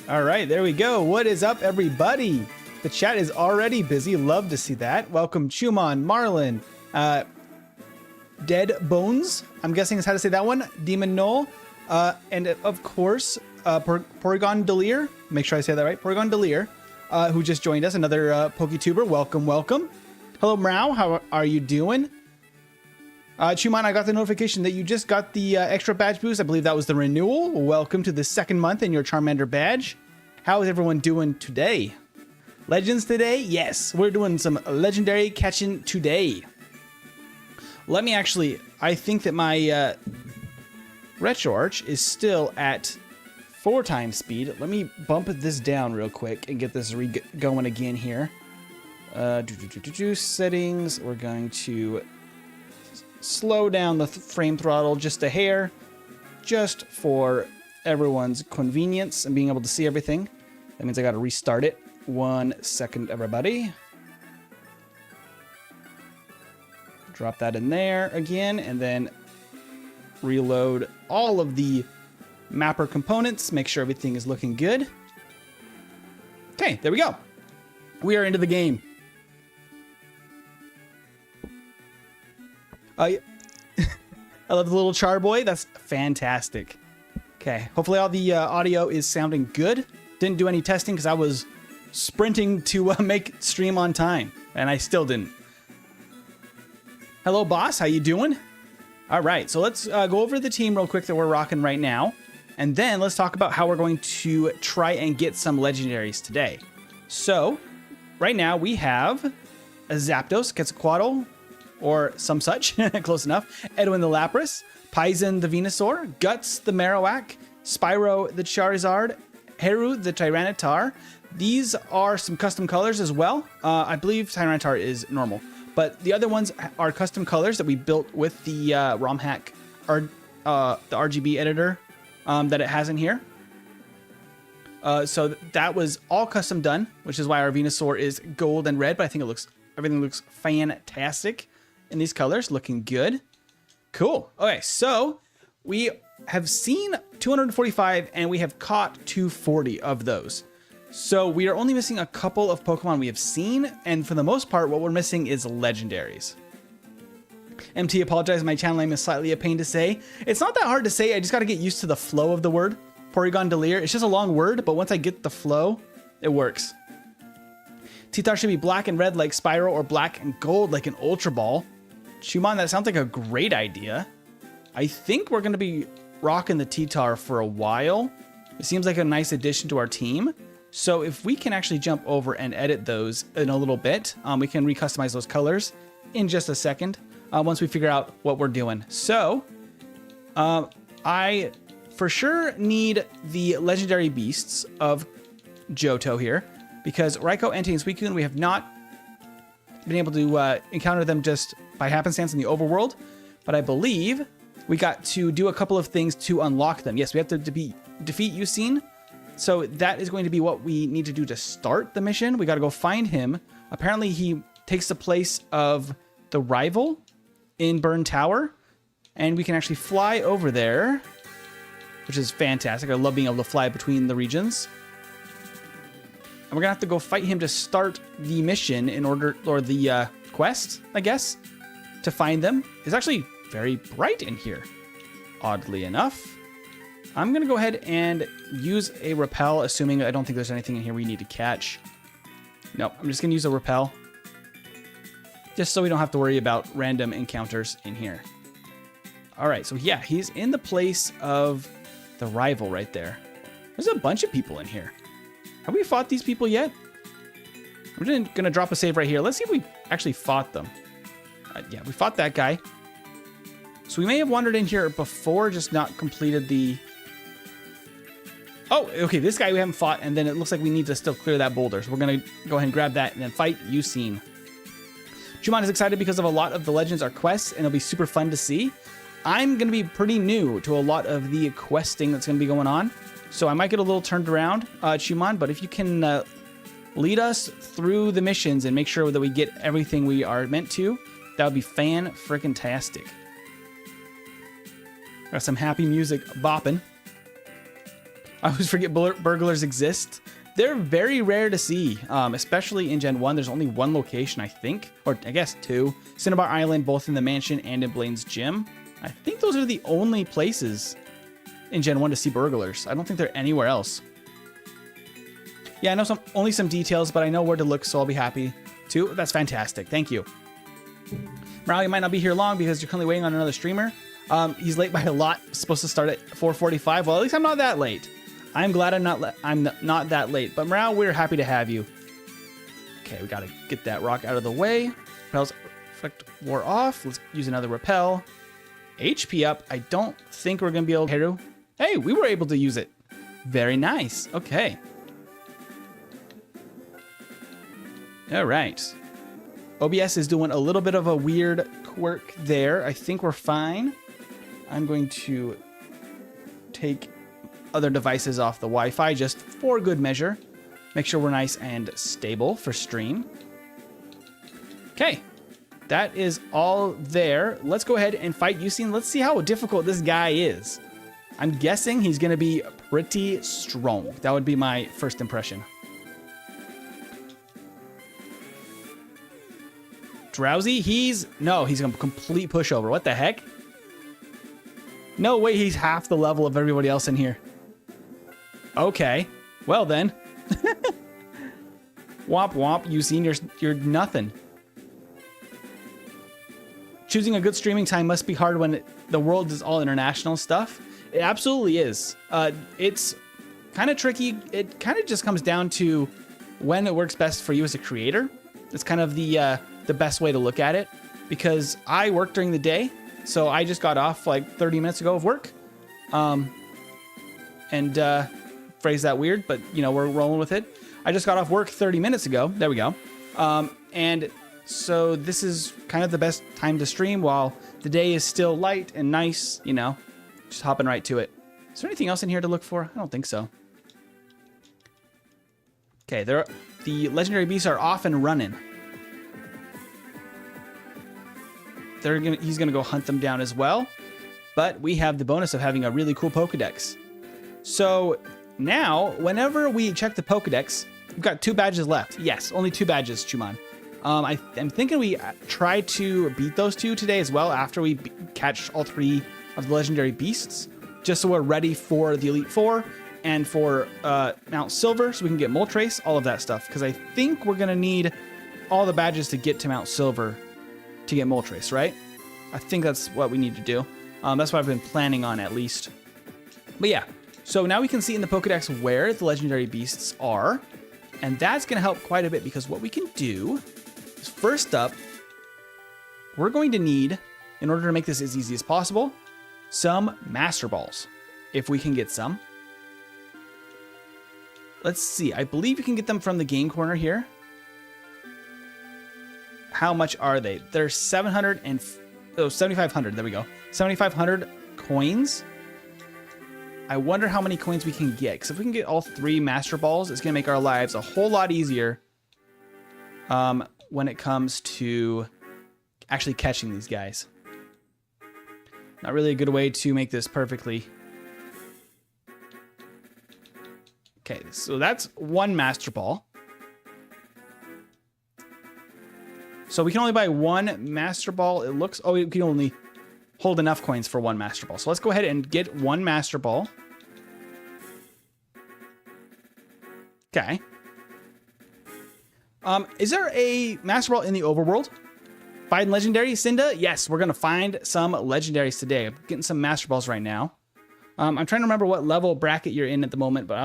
All right, there we go. What is up, everybody? The chat is already busy. Love to see that. Welcome, Chumon, Marlin, Dead Bones, I'm guessing is how to say that one. Demon Knoll, and of course, Porygon Delir. Make sure I say that right. Porygon Delir, who just joined us. Another PokeTuber. Welcome, welcome. Hello, Meow. How are you doing? Chumon, I got the notification that you just got the extra badge boost. I believe that was the renewal. Welcome to the second month in your Charmander badge. How is everyone doing today? Legends today? Yes, we're doing some legendary catching today. Let me actually, I think that my Retro Arch is still at 4 times speed. Let me bump this down real quick and get this going again here. Settings, we're going to slow down the frame throttle just a hair, just for everyone's convenience and being able to see everything. That means I got to restart it. 1 second, everybody. Drop that in there again, and then reload all of the mapper components. Make sure everything is looking good. Okay, there we go. We are into the game. I love the little Charboy. That's fantastic. Okay, hopefully all the audio is sounding good. Didn't do any testing because I was sprinting to make stream on time, and I still didn't. Hello, boss. How you doing? All right, so let's go over the team real quick that we're rocking right now, and then let's talk about how we're going to try and get some legendaries today. So, right now we have a Zapdos, Quetzalcoatl, or some such, close enough, Edwin the Lapras, Paizen the Venusaur, Guts the Marowak, Spyro the Charizard, Heru the Tyranitar. These are some custom colors as well. I believe Tyranitar is normal, but the other ones are custom colors that we built with the ROM hack, or the RGB editor that it has in here. So that was all custom done, which is why our Venusaur is gold and red, but I think everything looks fantastic in these colors, looking good. Cool. Okay, so we have seen 245 and we have caught 240 of those. So we are only missing a couple of Pokemon we have seen, and for the most part, what we're missing is legendaries. MT, apologize, my channel name is slightly a pain to say. It's not that hard to say, I just got to get used to the flow of the word. Porygon Delir, it's just a long word, but once I get the flow, it works. T-Tar should be black and red like Spyro, or black and gold like an Ultra Ball. Chumon, that sounds like a great idea. I think we're going to be rocking the T-Tar for a while. It seems like a nice addition to our team. So if we can actually jump over and edit those in a little bit, we can recustomize those colors in just a second once we figure out what we're doing. So I for sure need the legendary beasts of Johto here, because Raikou, Entei, and Suicune, we have not been able to encounter them just by happenstance in the overworld, but I believe we got to do a couple of things to unlock them. Yes, we have to defeat Yucine. So that is going to be what we need to do to start the mission. We got to go find him. Apparently he takes the place of the rival in Burn Tower, and we can actually fly over there, which is fantastic. I love being able to fly between the regions. And we're gonna have to go fight him to start the mission in order, or the quest, I guess, to find them. It's actually very bright in here, oddly enough. I'm gonna go ahead and use a repel, assuming I don't think there's anything in here we need to catch. Nope, I'm just gonna use a repel, just so we don't have to worry about random encounters in here. All right, so yeah, he's in the place of the rival right there. There's a bunch of people in here. Have we fought these people yet? I'm just gonna drop a save right here. Let's see if we actually fought them. Yeah, we fought that guy. So we may have wandered in here before, just not completed the... Oh, okay, this guy we haven't fought, and then it looks like we need to still clear that boulder. So we're gonna go ahead and grab that and then fight Yucine. Chumon is excited because of a lot of the legends are quests, and it'll be super fun to see. I'm gonna be pretty new to a lot of the questing that's gonna be going on, so I might get a little turned around, Chumon, but if you can lead us through the missions and make sure that we get everything we are meant to, that would be fan-frickin-tastic. Got some happy music bopping. I always forget burglars exist. They're very rare to see, especially in Gen 1. There's only one location, I think, or I guess two. Cinnabar Island, both in the mansion and in Blaine's gym. I think those are the only places in Gen 1 to see burglars. I don't think they're anywhere else. Yeah, I know only some details, but I know where to look, so I'll be happy to. That's fantastic. Thank you. Morale, you might not be here long because you're currently waiting on another streamer. He's late by a lot. Supposed to start at 4:45. Well, at least I'm not that late. I'm glad I'm not that late. But Morale, we're happy to have you. Okay, we gotta get that rock out of the way. Repel's effect wore off. Let's use another repel. HP up. I don't think we're gonna be able to. Hey, we were able to use it. Very nice. Okay. All right. OBS is doing a little bit of a weird quirk there. I think we're fine. I'm going to take other devices off the Wi-Fi just for good measure. Make sure we're nice and stable for stream. Okay. That is all there. Let's go ahead and fight Yusin. Let's see how difficult this guy is. I'm guessing he's going to be pretty strong. That would be my first impression. Drowsy? He's a complete pushover. What the heck? No way he's half the level of everybody else in here. Okay. Well then. Womp womp, Yusin, you're nothing. Choosing a good streaming time must be hard when the world is all international stuff. It absolutely is. It's kind of tricky. It kind of just comes down to when it works best for you as a creator. It's kind of the best way to look at it, because I work during the day, so I just got off like 30 minutes ago of work. Phrase that weird, but you know, we're rolling with it. I just got off work 30 minutes ago. There we go. And so this is kind of the best time to stream while the day is still light and nice, you know, just hopping right to it. Is there anything else in here to look for? I don't think so. Okay, the legendary beasts are off and running. He's gonna go hunt them down as well, but we have the bonus of having a really cool Pokédex. So now, whenever we check the Pokédex, we've got 2 badges left. Yes, only 2 badges, Chuman. I'm thinking we try to beat those 2 today as well after we catch all 3 of the legendary beasts, just so we're ready for the Elite Four and for Mount Silver, so we can get Moltres, all of that stuff. Because I think we're gonna need all the badges to get to Mount Silver to get Moltres, right? I think that's what we need to do. That's what I've been planning on, at least. But yeah, so now we can see in the Pokédex where the legendary beasts are, and that's going to help quite a bit, because what we can do is, first up, we're going to need, in order to make this as easy as possible, some Master Balls, if we can get some. Let's see, I believe you can get them from the game corner here. How much are they? They're 7,500. There we go. 7,500 coins. I wonder how many coins we can get. Because if we can get all 3 Master Balls, it's going to make our lives a whole lot easier when it comes to actually catching these guys. Not really a good way to make this perfectly. Okay, so that's 1 Master Ball. So we can only buy 1 Master Ball. It looks... Oh, we can only hold enough coins for 1 Master Ball. So let's go ahead and get 1 Master Ball. Okay. Is there a Master Ball in the overworld? Find Legendary, Cinda? Yes, we're going to find some Legendaries today. I'm getting some Master Balls right now. I'm trying to remember what level bracket you're in at the moment, but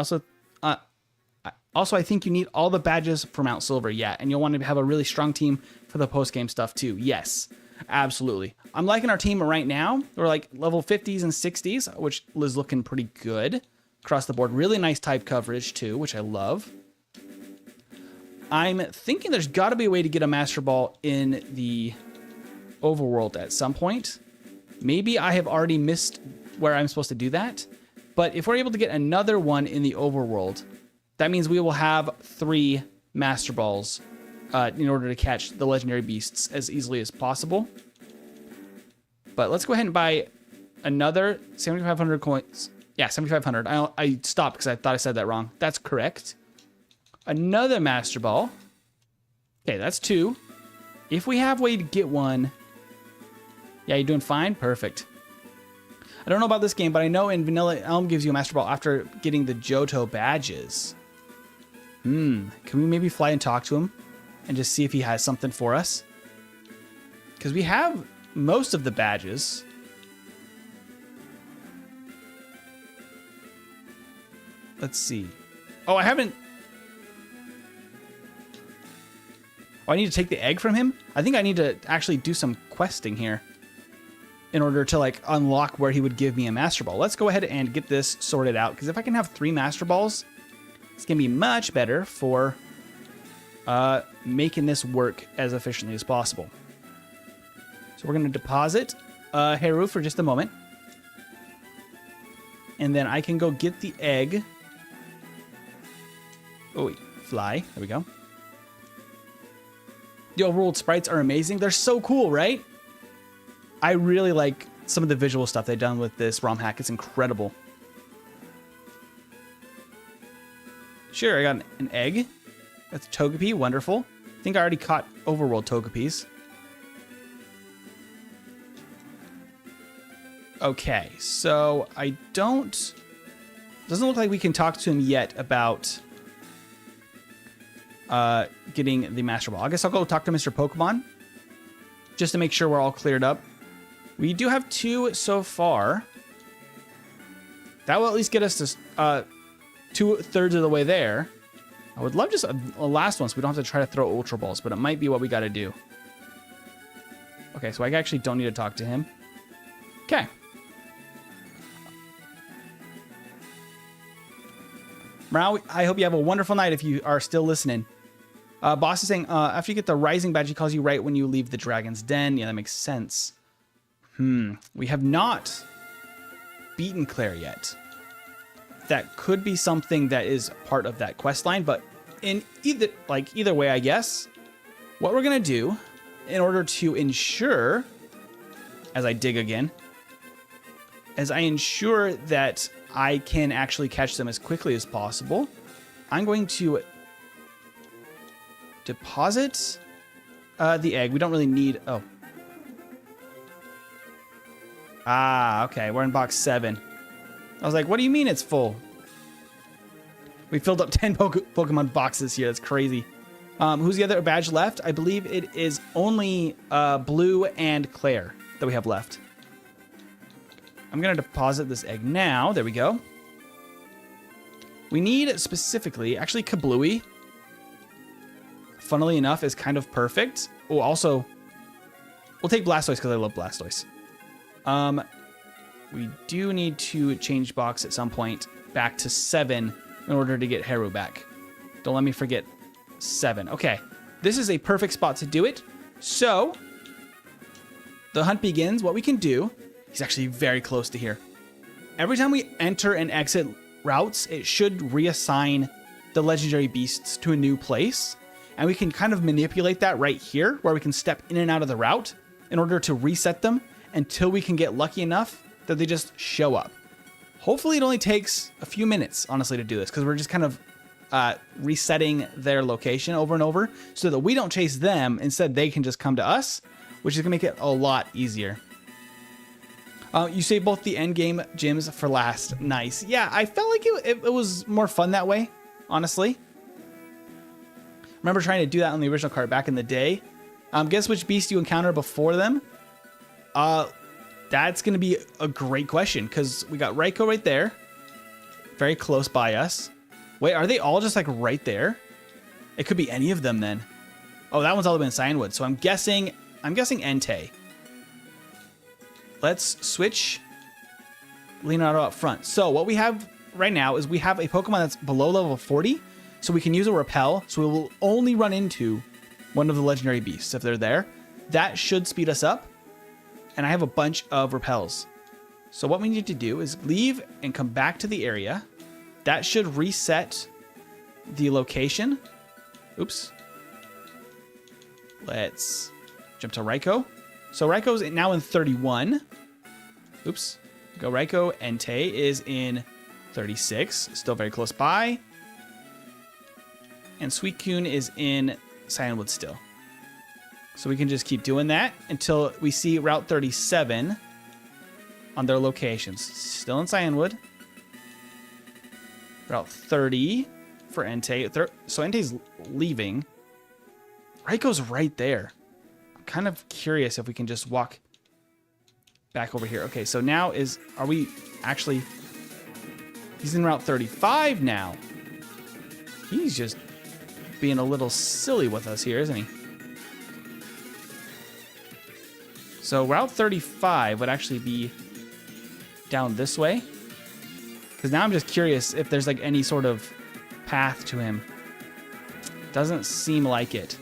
also, I think you need all the badges for Mount Silver, yeah, and you'll want to have a really strong team for the post-game stuff too. Yes, absolutely. I'm liking our team right now. We're like level 50s and 60s, which is looking pretty good across the board. Really nice type coverage too, which I love. I'm thinking there's got to be a way to get a Master Ball in the overworld at some point. Maybe I have already missed where I'm supposed to do that, but if we're able to get another one in the overworld, that means we will have 3 Master Balls in order to catch the legendary beasts as easily as possible. But let's go ahead and buy another 7,500 coins. Yeah, 7,500. I stopped because I thought I said that wrong. That's correct. Another Master Ball. Okay, that's 2. If we have a way to get one... Yeah, you're doing fine? Perfect. I don't know about this game, but I know in Vanilla Elm gives you a Master Ball after getting the Johto badges. Can we maybe fly and talk to him and just see if he has something for us? Because we have most of the badges. Let's see. Oh, I haven't... Oh, I need to take the egg from him? I think I need to actually do some questing here in order to like unlock where he would give me a Master Ball. Let's go ahead and get this sorted out, because if I can have 3 Master Balls, it's going to be much better for making this work as efficiently as possible. So we're going to deposit Haru for just a moment. And then I can go get the egg. Oh, wait, fly. There we go. The overworld sprites are amazing. They're so cool, right? I really like some of the visual stuff they've done with this ROM hack. It's incredible. Sure, I got an egg. That's Togepi. Wonderful. I think I already caught overworld Togepis. Okay, so I don't... Doesn't look like we can talk to him yet about getting the Master Ball. I guess I'll go talk to Mr. Pokemon just to make sure we're all cleared up. We do have 2 so far. That will at least get us to 2/3 of the way there. I would love just a last one so we don't have to try to throw Ultra Balls, but it might be what we got to do. Okay, so I actually don't need to talk to him. Okay. Morale, I hope you have a wonderful night if you are still listening. Boss is saying, after you get the Rising badge, he calls you right when you leave the Dragon's Den. Yeah, that makes sense. We have not beaten Claire yet. That could be something that is part of that quest line, but in either way, I guess, what we're going to do in order to ensure, as I dig again, as I ensure that I can actually catch them as quickly as possible, I'm going to deposit the egg. We don't really need... Oh. Ah, okay. We're in box 7. I was like, what do you mean it's full? We filled up 10 Pokemon boxes here. That's crazy. Who's the other badge left? I believe it is only Blue and Claire that we have left. I'm going to deposit this egg now. There we go. We need specifically, actually Kablooey, funnily enough, is kind of perfect. Oh, also, we'll take Blastoise because I love Blastoise. We do need to change box at some point back to 7 in order to get Haru back. Don't let me forget 7. Okay, this is a perfect spot to do it. So, the hunt begins. What we can do, he's actually very close to here. Every time we enter and exit routes, it should reassign the legendary beasts to a new place. And we can kind of manipulate that right here, where we can step in and out of the route in order to reset them until we can get lucky enough that they just show up. Hopefully it only takes a few minutes, honestly, to do this, because we're just kind of resetting their location over and over so that we don't chase them. Instead, they can just come to us, which is going to make it a lot easier. You save both the end game gyms for last. Nice. Yeah, I felt like it was more fun that way, honestly. Remember trying to do that on the original cart back in the day. Guess which beast you encounter before them? That's going to be a great question, because we got Raikou right there. Very close by us. Wait, are they all just like right there? It could be any of them then. Oh, that one's all the way in Cianwood. So I'm guessing Entei. Let's switch Leonardo up front. So what we have right now is we have a Pokemon that's below level 40. So we can use a Repel. So we will only run into one of the legendary beasts if they're there. That should speed us up. And I have a bunch of Repels. So what we need to do is leave and come back to the area. That should reset the location. Oops. Let's jump to Raikou. So Raikou's now in 31. Oops. Go Raikou. Entei is in 36, still very close by. And Suicune is in Cyanwood still. So we can just keep doing that until we see Route 37 on their locations. Still in Cyanwood. Route 30 for Entei. So Entei's leaving. Raikou's right there. I'm kind of curious if we can just walk back over here. Okay, so now are we actually... He's in Route 35 now. He's just being a little silly with us here, isn't he? So Route 35 would actually be down this way. Because now I'm just curious if there's like any sort of path to him. Doesn't seem like it.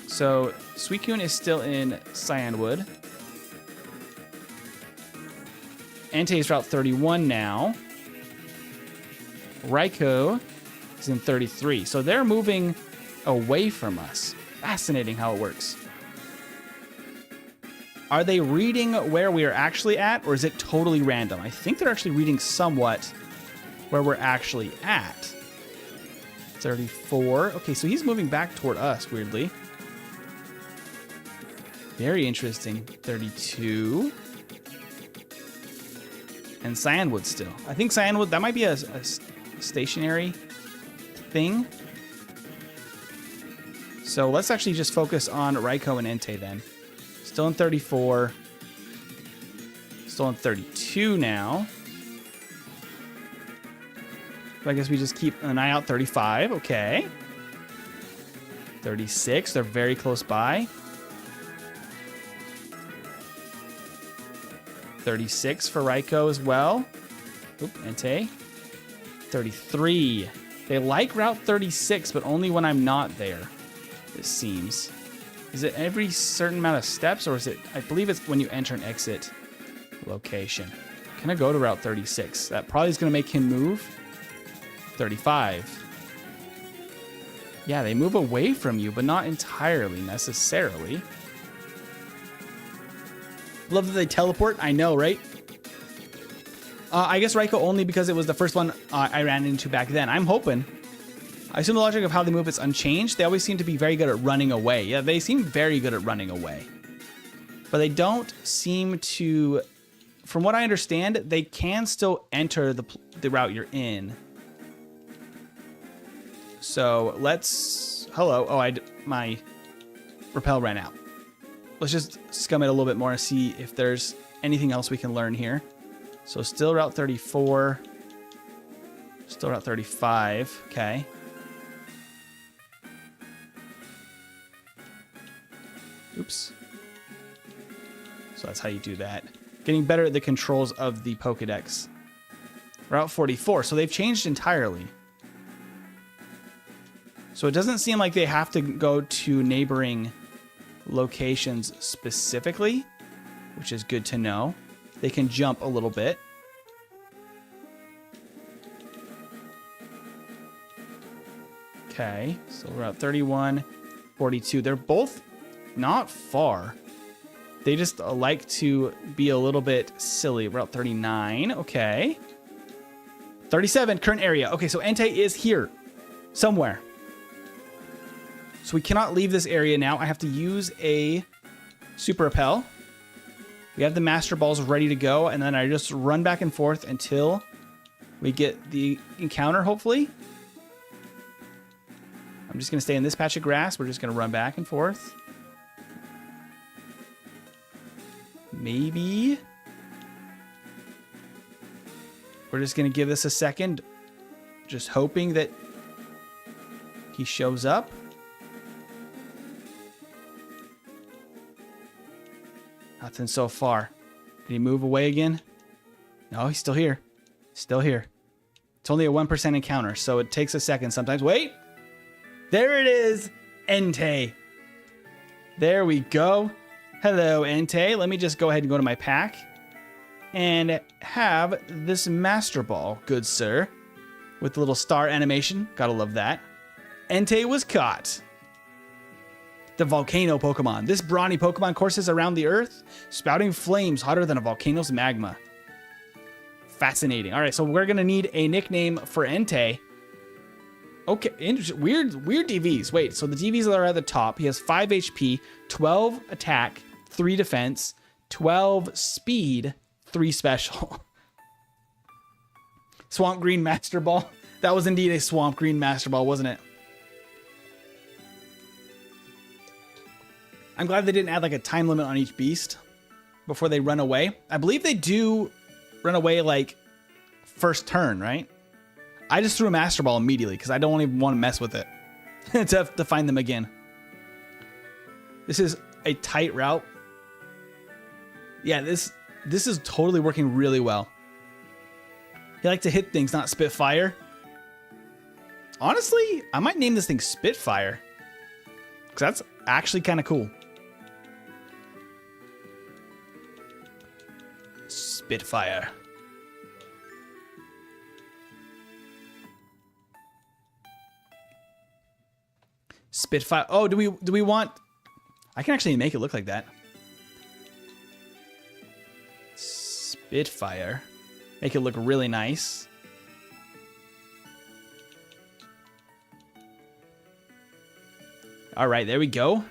So Suicune is still in Cyanwood. Entei is Route 31 now. Raikou is in 33. So they're moving away from us. Fascinating how it works. Are they reading where we are actually at, or is it totally random? I think they're actually reading somewhat where we're actually at. 34. Okay, so he's moving back toward us, weirdly. Very interesting. 32. And Cyanwood still. I think Cyanwood, that might be a stationary thing. So let's actually just focus on Raikou and Entei then. Still in 34. Still in 32 now. So I guess we just keep an eye out. 35, okay. 36, they're very close by. 36 for Raikou as well. Oop, Entei. 33. They like Route 36, but only when I'm not there, it seems. Is it every certain amount of steps, or is it... I believe it's when you enter and exit location. Can I go to Route 36? That probably is going to make him move. 35. Yeah, they move away from you, but not entirely, necessarily. Love that they teleport. I know, right? I guess Raikou only because it was the first one I ran into back then. I'm hoping. I assume the logic of how they move is unchanged. They always seem to be very good at running away. Yeah, they seem very good at running away. But they don't seem to... From what I understand, they can still enter the route you're in. So let's... Hello. Oh, my repel ran out. Let's just scum it a little bit more and see if there's anything else we can learn here. So still Route 34. Still Route 35. Okay. Oops. So that's how you do that. Getting better at the controls of the Pokédex. Route 44. So they've changed entirely. So it doesn't seem like they have to go to neighboring locations specifically, which is good to know. They can jump a little bit. Okay, so Route 31, 42. They're both not far. They just like to be a little bit silly. Route 39, okay. 37, current area. Okay, so Entei is here somewhere. So we cannot leave this area now. I have to use a Super Repel. We have the Master Balls ready to go, and then I just run back and forth until we get the encounter, hopefully. I'm just going to stay in this patch of grass. We're just going to run back and forth. Maybe. We're just going to give this a second, just hoping that he shows up. Nothing so far. Did he move away again? No, he's still here. Still here. It's only a 1% encounter, so it takes a second sometimes. Wait! There it is! Entei. There we go. Hello, Entei. Let me just go ahead and go to my pack. And have this Master Ball, good sir. With the little star animation. Gotta love that. Entei was caught. the volcano Pokemon. This brawny Pokemon courses around the earth, spouting flames hotter than a volcano's magma. Fascinating. All right, so we're going to need a nickname for Entei. Okay, interesting. Weird DVs. Wait, so the DVs that are at the top, he has 5 HP, 12 attack, 3 defense, 12 speed, 3 special. Swamp Green Master Ball. That was indeed a Swamp Green Master Ball, wasn't it? I'm glad they didn't add like a time limit on each beast before they run away. I believe they do run away like first turn, right? I just threw a Master Ball immediately because I don't even want to mess with it to find them again. This is a tight route. Yeah, this is totally working really well. He likes to hit things, not Spitfire. Honestly, I might name this thing Spitfire because that's actually kind of cool. Spitfire. Spitfire. Oh, do we want... I can actually make it look like that. Spitfire. Make it look really nice. All right, there we go.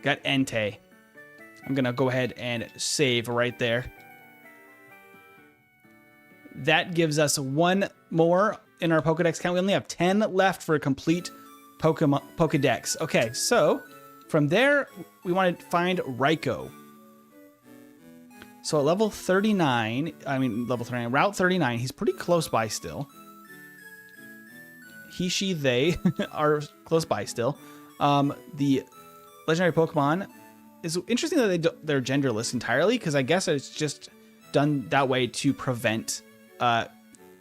Got Entei. I'm going to go ahead and save right there. That gives us 1 more in our Pokedex count. We only have 10 left for a complete Pokemon Pokedex. Okay, so from there, we want to find Raikou. So at level 39, Route 39, he's pretty close by still. He, she, they are close by still. The legendary Pokemon is interesting that they're genderless entirely, because I guess it's just done that way to prevent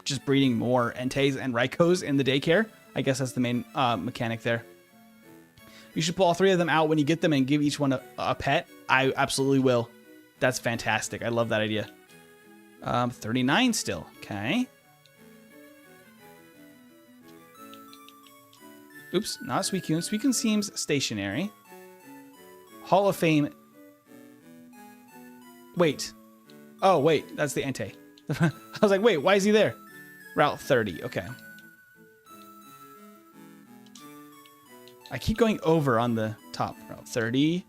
just breeding more Enteis and Raikous in the daycare. I guess that's the main mechanic there. You should pull all 3 of them out when you get them and give each one a pet. I absolutely will. That's fantastic. I love that idea. 39 still. Okay. Oops, not Suicune. Suicune seems stationary. Hall of Fame. Wait. Oh, wait. That's the Entei. I was like, wait, why is he there? Route 30. Okay. I keep going over on the top. Route 30.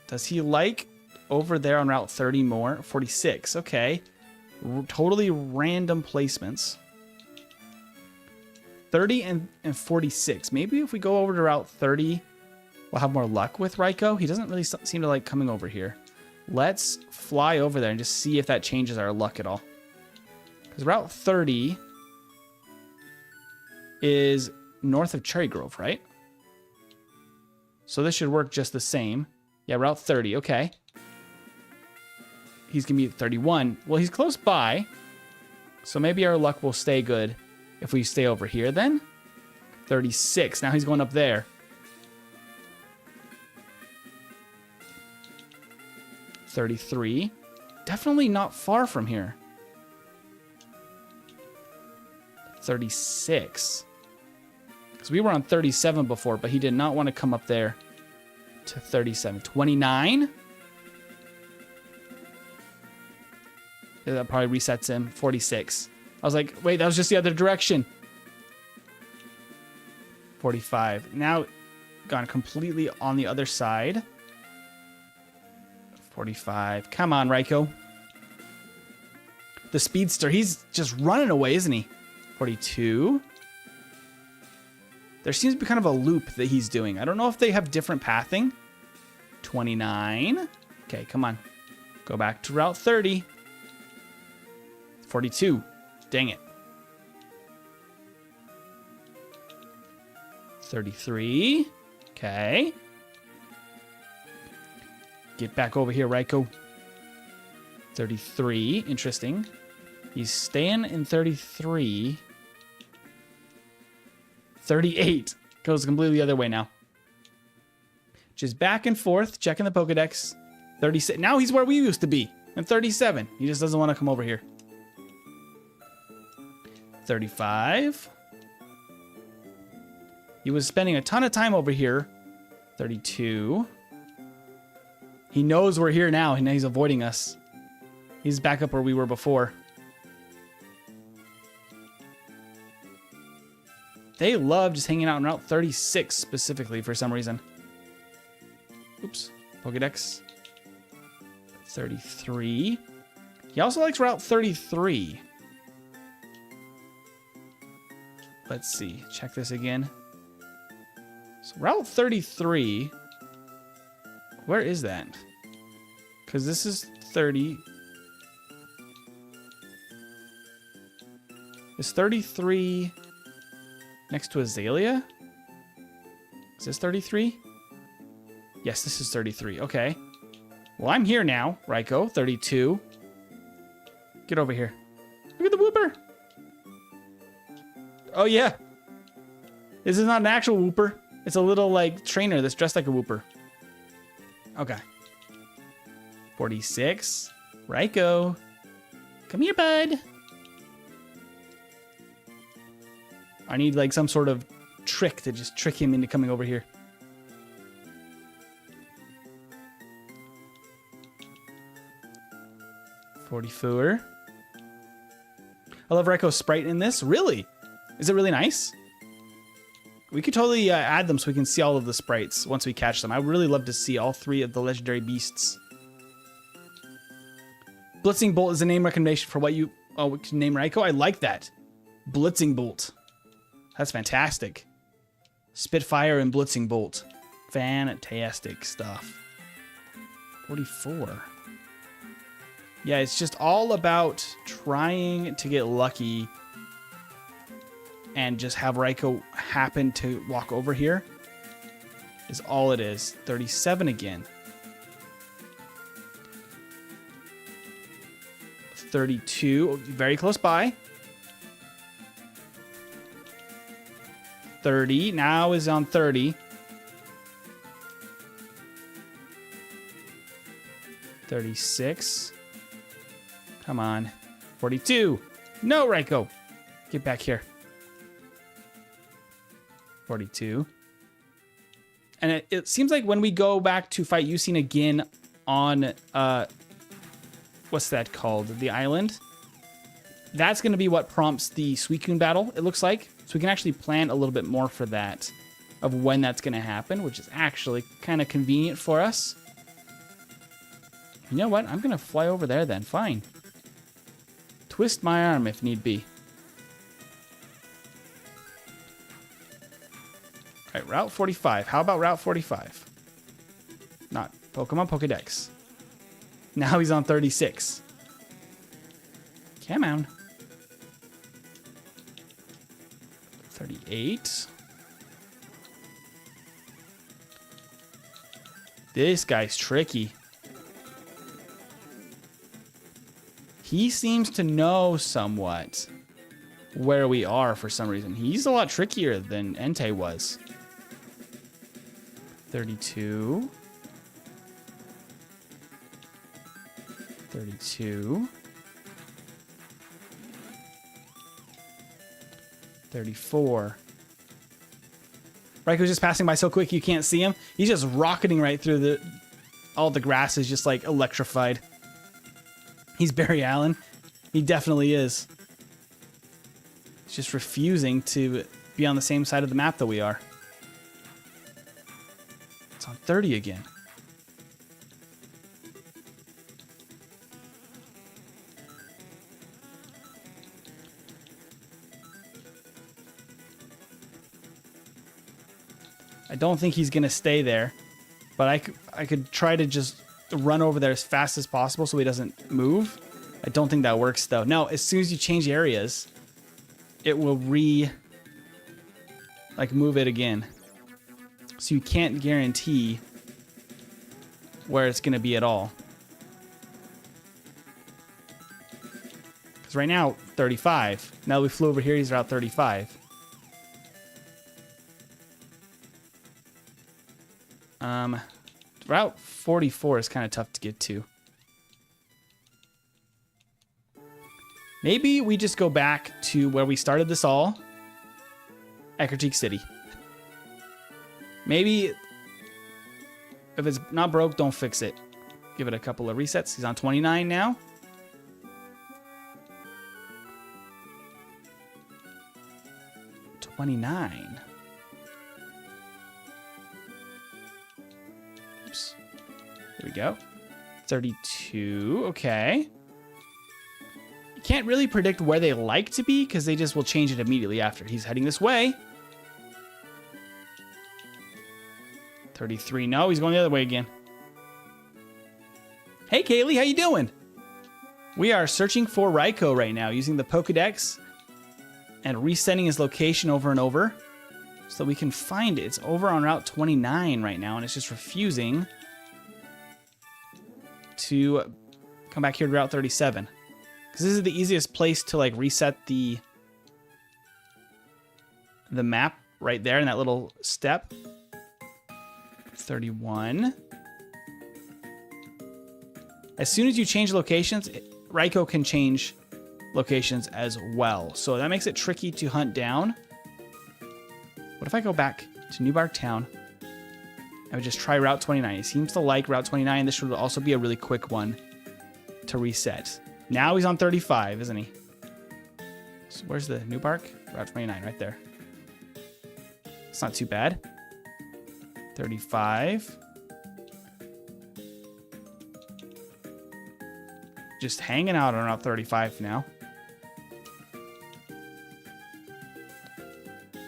Does he like over there on Route 30 more? 46. Okay. Totally random placements. 30 and 46. Maybe if we go over to Route 30, we'll have more luck with Raikou. He doesn't really seem to like coming over here. Let's fly over there and just see if that changes our luck at all. Because Route 30 is north of Cherry Grove, right? So this should work just the same. Yeah, Route 30. Okay. He's going to be at 31. Well, he's close by. So maybe our luck will stay good if we stay over here then. 36. Now he's going up there. 33. Definitely not far from here. 36. Because we were on 37 before, but he did not want to come up there to 37. 29. That probably resets him. 46. I was like, wait, that was just the other direction. 45. Now gone completely on the other side. 45. Come on, Raikou. The speedster, he's just running away, isn't he? 42. There seems to be kind of a loop that he's doing. I don't know if they have different pathing. 29. Okay, come on. Go back to Route 30. 42. Dang it. 33. Okay. Get back over here, Raikou. 33. Interesting. He's staying in 33. 38. Goes completely the other way now. Just back and forth, checking the Pokedex. 36. Now he's where we used to be. And 37. He just doesn't want to come over here. 35. He was spending a ton of time over here 32. He knows we're here now, and he's avoiding us. He's back up where we were before. They love just hanging out on Route 36 specifically for some reason. Oops. Pokédex. 33. He also likes Route 33. Let's see. Check this again. So Route 33. Where is that? Because this is 30. Is 33 next to Azalea? Is this 33? Yes, this is 33. Okay. Well, I'm here now, Raikou. 32. Get over here. Look at the Wooper. Oh, yeah. This is not an actual Wooper. It's a little, like, trainer that's dressed like a Wooper. Okay. 46. Raikou. Come here, bud. I need, like, some sort of trick to just trick him into coming over here. $44. I love Raikou's sprite in this. Really? Is it really nice? We could totally add them so we can see all of the sprites once we catch them. I would really love to see all 3 of the legendary beasts. Blitzing Bolt is a name recommendation for what you name Raikou. I like that. Blitzing Bolt. That's fantastic. Spitfire and Blitzing Bolt. Fantastic stuff. 44. Yeah, it's just all about trying to get lucky and just have Raikou happen to walk over here is all it is. 37 again. 32, very close by. 30, now is on 30. 36. Come on. 42. No, Raikou. Get back here. 42. And it seems like when we go back to fight Yusin again on, what's that called? The island? That's going to be what prompts the Suicune battle, it looks like. So we can actually plan a little bit more for that, of when that's going to happen, which is actually kind of convenient for us. You know what? I'm going to fly over there then. Fine. Twist my arm if need be. All right, Route 45. How about Route 45? Not Pokemon Pokédex. Now he's on 36. Come on. 38. This guy's tricky. He seems to know somewhat where we are for some reason. He's a lot trickier than Entei was. 32. 32. 34. Raikou's just passing by so quick you can't see him. He's just rocketing right through all the grass is just like electrified. He's Barry Allen. He definitely is. He's just refusing to be on the same side of the map that we are. It's on 30 again. I don't think he's going to stay there, but I could try to just run over there as fast as possible so he doesn't move. I don't think that works though. No, as soon as you change areas, it will move it again. So you can't guarantee where it's going to be at all. Because right now, 35. Now we flew over here, he's Route 35. Route 44 is kind of tough to get to. Maybe we just go back to where we started this all. Eckercheek City. Maybe if it's not broke, don't fix it. Give it a couple of resets. He's on 29 now. $29. Oops. There we go. 32. Okay. You can't really predict where they like to be because they just will change it immediately after. He's heading this way. 33. No, he's going the other way again. Hey, Kaylee, how you doing? We are searching for Raikou right now using the Pokédex and resetting his location over and over so that we can find it. It's over on Route 29 right now, and it's just refusing to come back here to Route 37. Because this is the easiest place to like reset the map right there in that little step. 31. As soon as you change locations, Raikou can change locations as well. So that makes it tricky to hunt down. What if I go back to New Bark Town? I would just try Route 29. He seems to like Route 29. This would also be a really quick one to reset. Now he's on 35, isn't he? So where's the New Bark? Route 29, right there. It's not too bad. 35. Just hanging out on Route 35 now.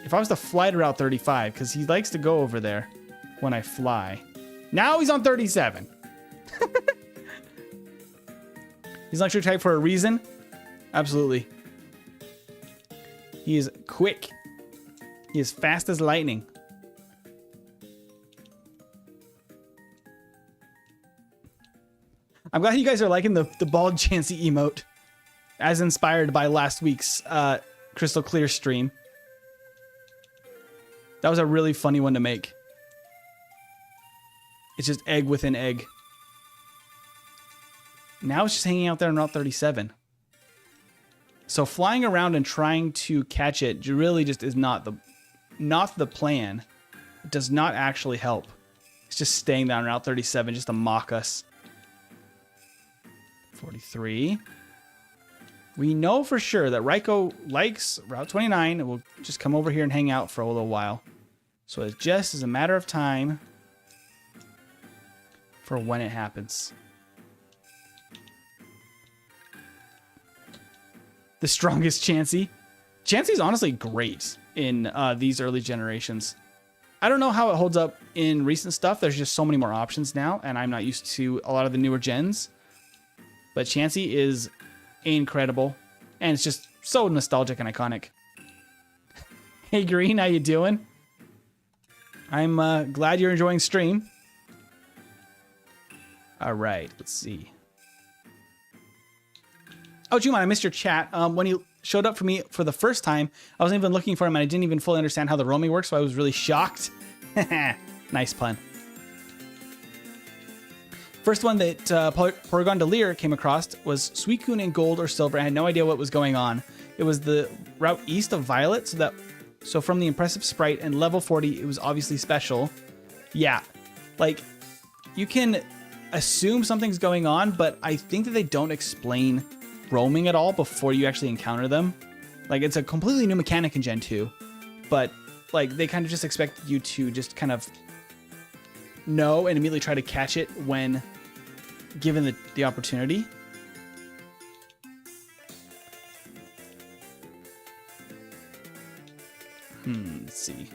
If I was to fly to Route 35, because he likes to go over there when I fly. Now he's on 37. He's electric type for a reason. Absolutely. He is quick. He is fast as lightning. I'm glad you guys are liking the bald Chansey emote, as inspired by last week's Crystal Clear stream. That was a really funny one to make. It's just egg within egg. Now it's just hanging out there on Route 37. So flying around and trying to catch it really just is not the plan. It does not actually help. It's just staying down Route 37 just to mock us. 43. We know for sure that Raikou likes Route 29 and will just come over here and hang out for a little while. So it just is a matter of time for when it happens. The strongest Chansey. Chansey's honestly great in these early generations. I don't know how it holds up in recent stuff. There's just so many more options now, and I'm not used to a lot of the newer gens. But Chansey is incredible, and it's just so nostalgic and iconic. Hey Green, how you doing? I'm glad you're enjoying stream. All right, let's see. Oh, Juma, I missed your chat. When you showed up for me for the first time, I wasn't even looking for him, and I didn't even fully understand how the roaming works, so I was really shocked. Nice pun. First one that Porygon Delir came across was Suicune in gold or silver. I had no idea what was going on. It was the route east of Violet, so from the impressive sprite and level 40, it was obviously special. Yeah, like you can assume something's going on, but I think that they don't explain roaming at all before you actually encounter them. Like it's a completely new mechanic in Gen 2, but like they kind of just expect you to just kind of know and immediately try to catch it when given the opportunity. Let's see.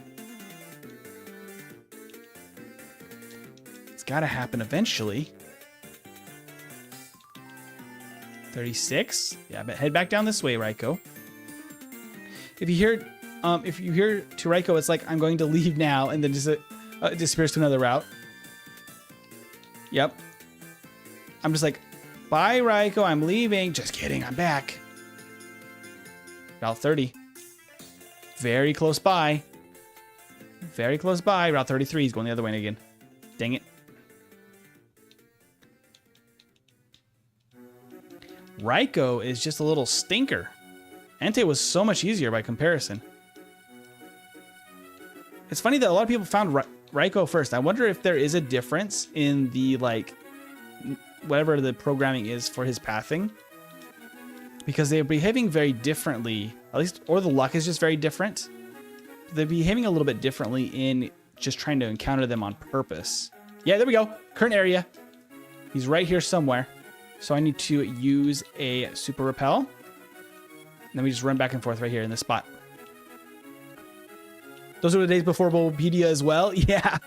It's got to happen eventually. 36. Yeah, but head back down this way, Raikou. If you hear to Raikou, it's like I'm going to leave now, and then just it disappears to another route. Yep. I'm just like, bye, Raikou, I'm leaving. Just kidding, I'm back. Route 30. Very close by. Very close by. Route 33 is going the other way again. Dang it. Raikou is just a little stinker. Entei was so much easier by comparison. It's funny that a lot of people found Raikou first. I wonder if there is a difference in the, like, whatever the programming is for his pathing. Because they're behaving very differently, at least, or the luck is just very different. They're behaving a little bit differently in just trying to encounter them on purpose. Yeah, there we go. Current area. He's right here somewhere. So I need to use a Super Repel. And then we just run back and forth right here in this spot. Those were the days before Bulbapedia as well. Yeah.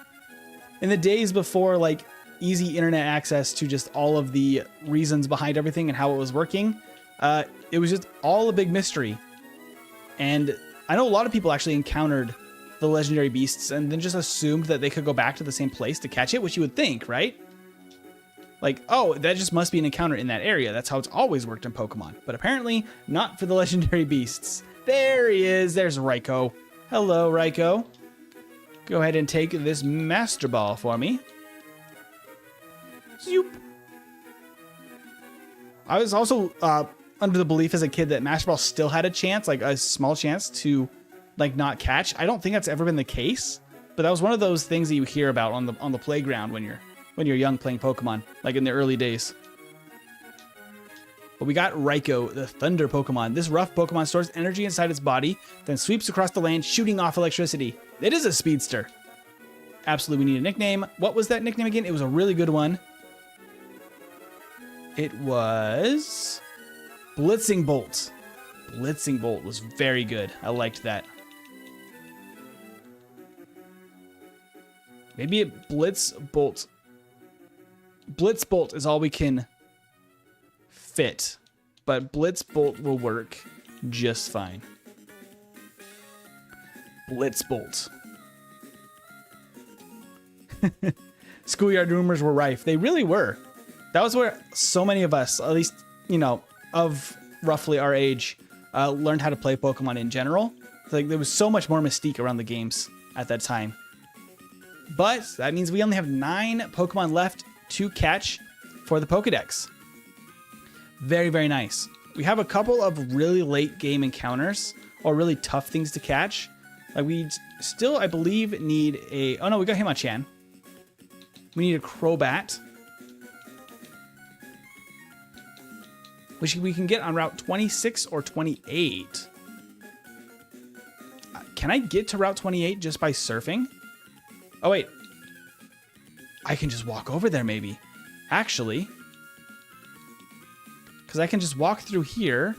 In the days before, like, easy internet access to just all of the reasons behind everything and how it was working, it was just all a big mystery. And I know a lot of people actually encountered the legendary beasts and then just assumed that they could go back to the same place to catch it, which you would think, right? Like, oh, that just must be an encounter in that area. That's how it's always worked in Pokemon. But apparently not for the legendary beasts. There he is. There's Raikou. Hello, Raikou. Go ahead and take this Master Ball for me. Zoop. I was also under the belief as a kid that Master Ball still had a chance, like a small chance to, like, not catch. I don't think that's ever been the case, but that was one of those things that you hear about on the playground when you're young playing Pokemon, like in the early days. But we got Raikou, the Thunder Pokemon. This rough Pokemon stores energy inside its body, then sweeps across the land, shooting off electricity. It is a speedster. Absolutely, we need a nickname. What was that nickname again? It was a really good one. It was Blitzing Bolt. Blitzing Bolt was very good. I liked that. Maybe it Blitz Bolt. Blitz Bolt is all we can fit, but Blitz Bolt will work just fine. Blitz Bolt. Schoolyard rumors were rife. They really were. That was where so many of us, at least, you know, of roughly our age, learned how to play Pokemon in general. Like, there was so much more mystique around the games at that time. But that means we only have 9 Pokemon left to catch for the Pokédex. Very, very nice. We have a couple of really late game encounters or really tough things to catch. Like, we still, I believe, need a... Oh no, we got Hitmonchan. We need a Crobat, which we can get on Route 26 or 28. Can I get to Route 28 just by surfing? Oh, wait. I can just walk over there, maybe. Actually. Because I can just walk through here.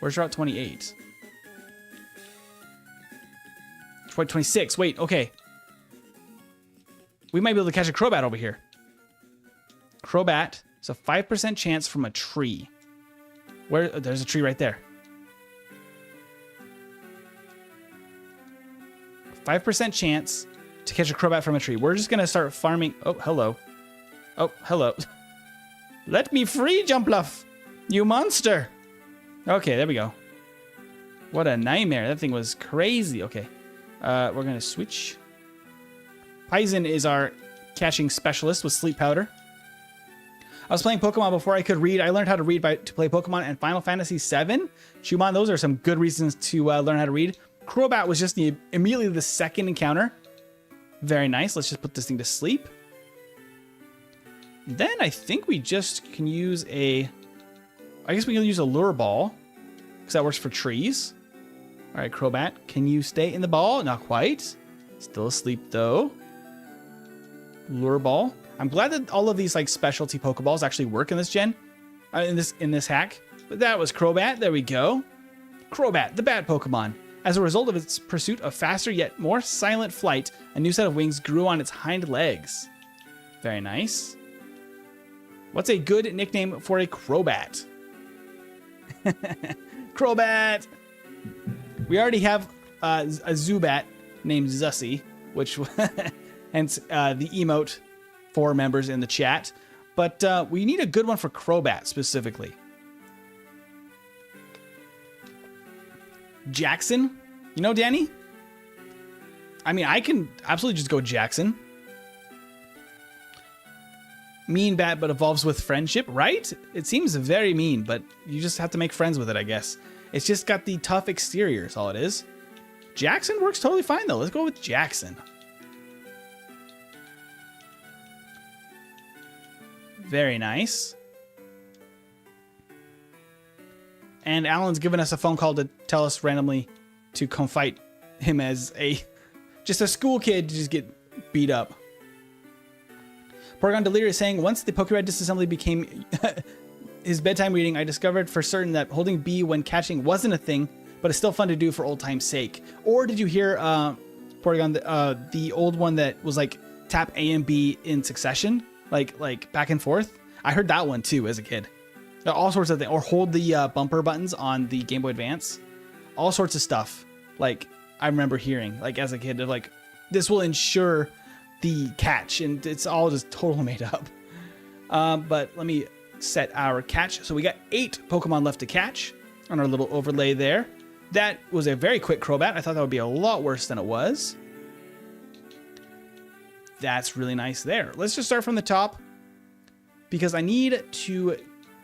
Where's Route 28? 26. Wait, okay. We might be able to catch a Crobat over here. Crobat. It's a 5% chance from a tree. Where? There's a tree right there. 5% chance to catch a Crobat from a tree. We're just going to start farming. Oh, hello. Oh, hello. Let me free, Jumpluff. You monster. Okay, there we go. What a nightmare. That thing was crazy. Okay. We're going to switch. Poison is our catching specialist with Sleep Powder. I was playing Pokemon before I could read. I learned how to read to play Pokemon and Final Fantasy VII. Shumon, those are some good reasons to learn how to read. Crobat was just immediately the second encounter. Very nice. Let's just put this thing to sleep. Then I think we just can use a... I guess we can use a Lure Ball, because that works for trees. All right, Crobat, can you stay in the ball? Not quite. Still asleep, though. Lure Ball. I'm glad that all of these, like, specialty Pokeballs actually work in this gen. In this hack. But that was Crobat. There we go. Crobat, the bat Pokemon. As a result of its pursuit of faster yet more silent flight, a new set of wings grew on its hind legs. Very nice. What's a good nickname for a Crobat? Crobat! We already have a Zubat named Zussie, which hence the emote for members in the chat. But we need a good one for Crobat specifically. Jackson? You know, Danny? I mean, I can absolutely just go Jackson. Mean bat, but evolves with friendship, right? It seems very mean, but you just have to make friends with it, I guess. It's just got the tough exterior, is all it is. Jackson works totally fine, though. Let's go with Jackson. Very nice. And Alan's given us a phone call to tell us randomly to come fight him as just a school kid to just get beat up. Porygon Delirious is saying, once the Pokéred disassembly became his bedtime reading, I discovered for certain that holding B when catching wasn't a thing, but it's still fun to do for old time's sake. Or did you hear, Porygon, the old one that was like tap A and B in succession, like back and forth? I heard that one too as a kid. All sorts of things. Or hold the bumper buttons on the Game Boy Advance. All sorts of stuff. Like I remember hearing, like as a kid, of like this will ensure the catch, and it's all just totally made up. But let me set our catch. So we got 8 Pokemon left to catch on our little overlay there. That was a very quick Crobat. I thought that would be a lot worse than it was. That's really nice there. Let's just start from the top, because I need to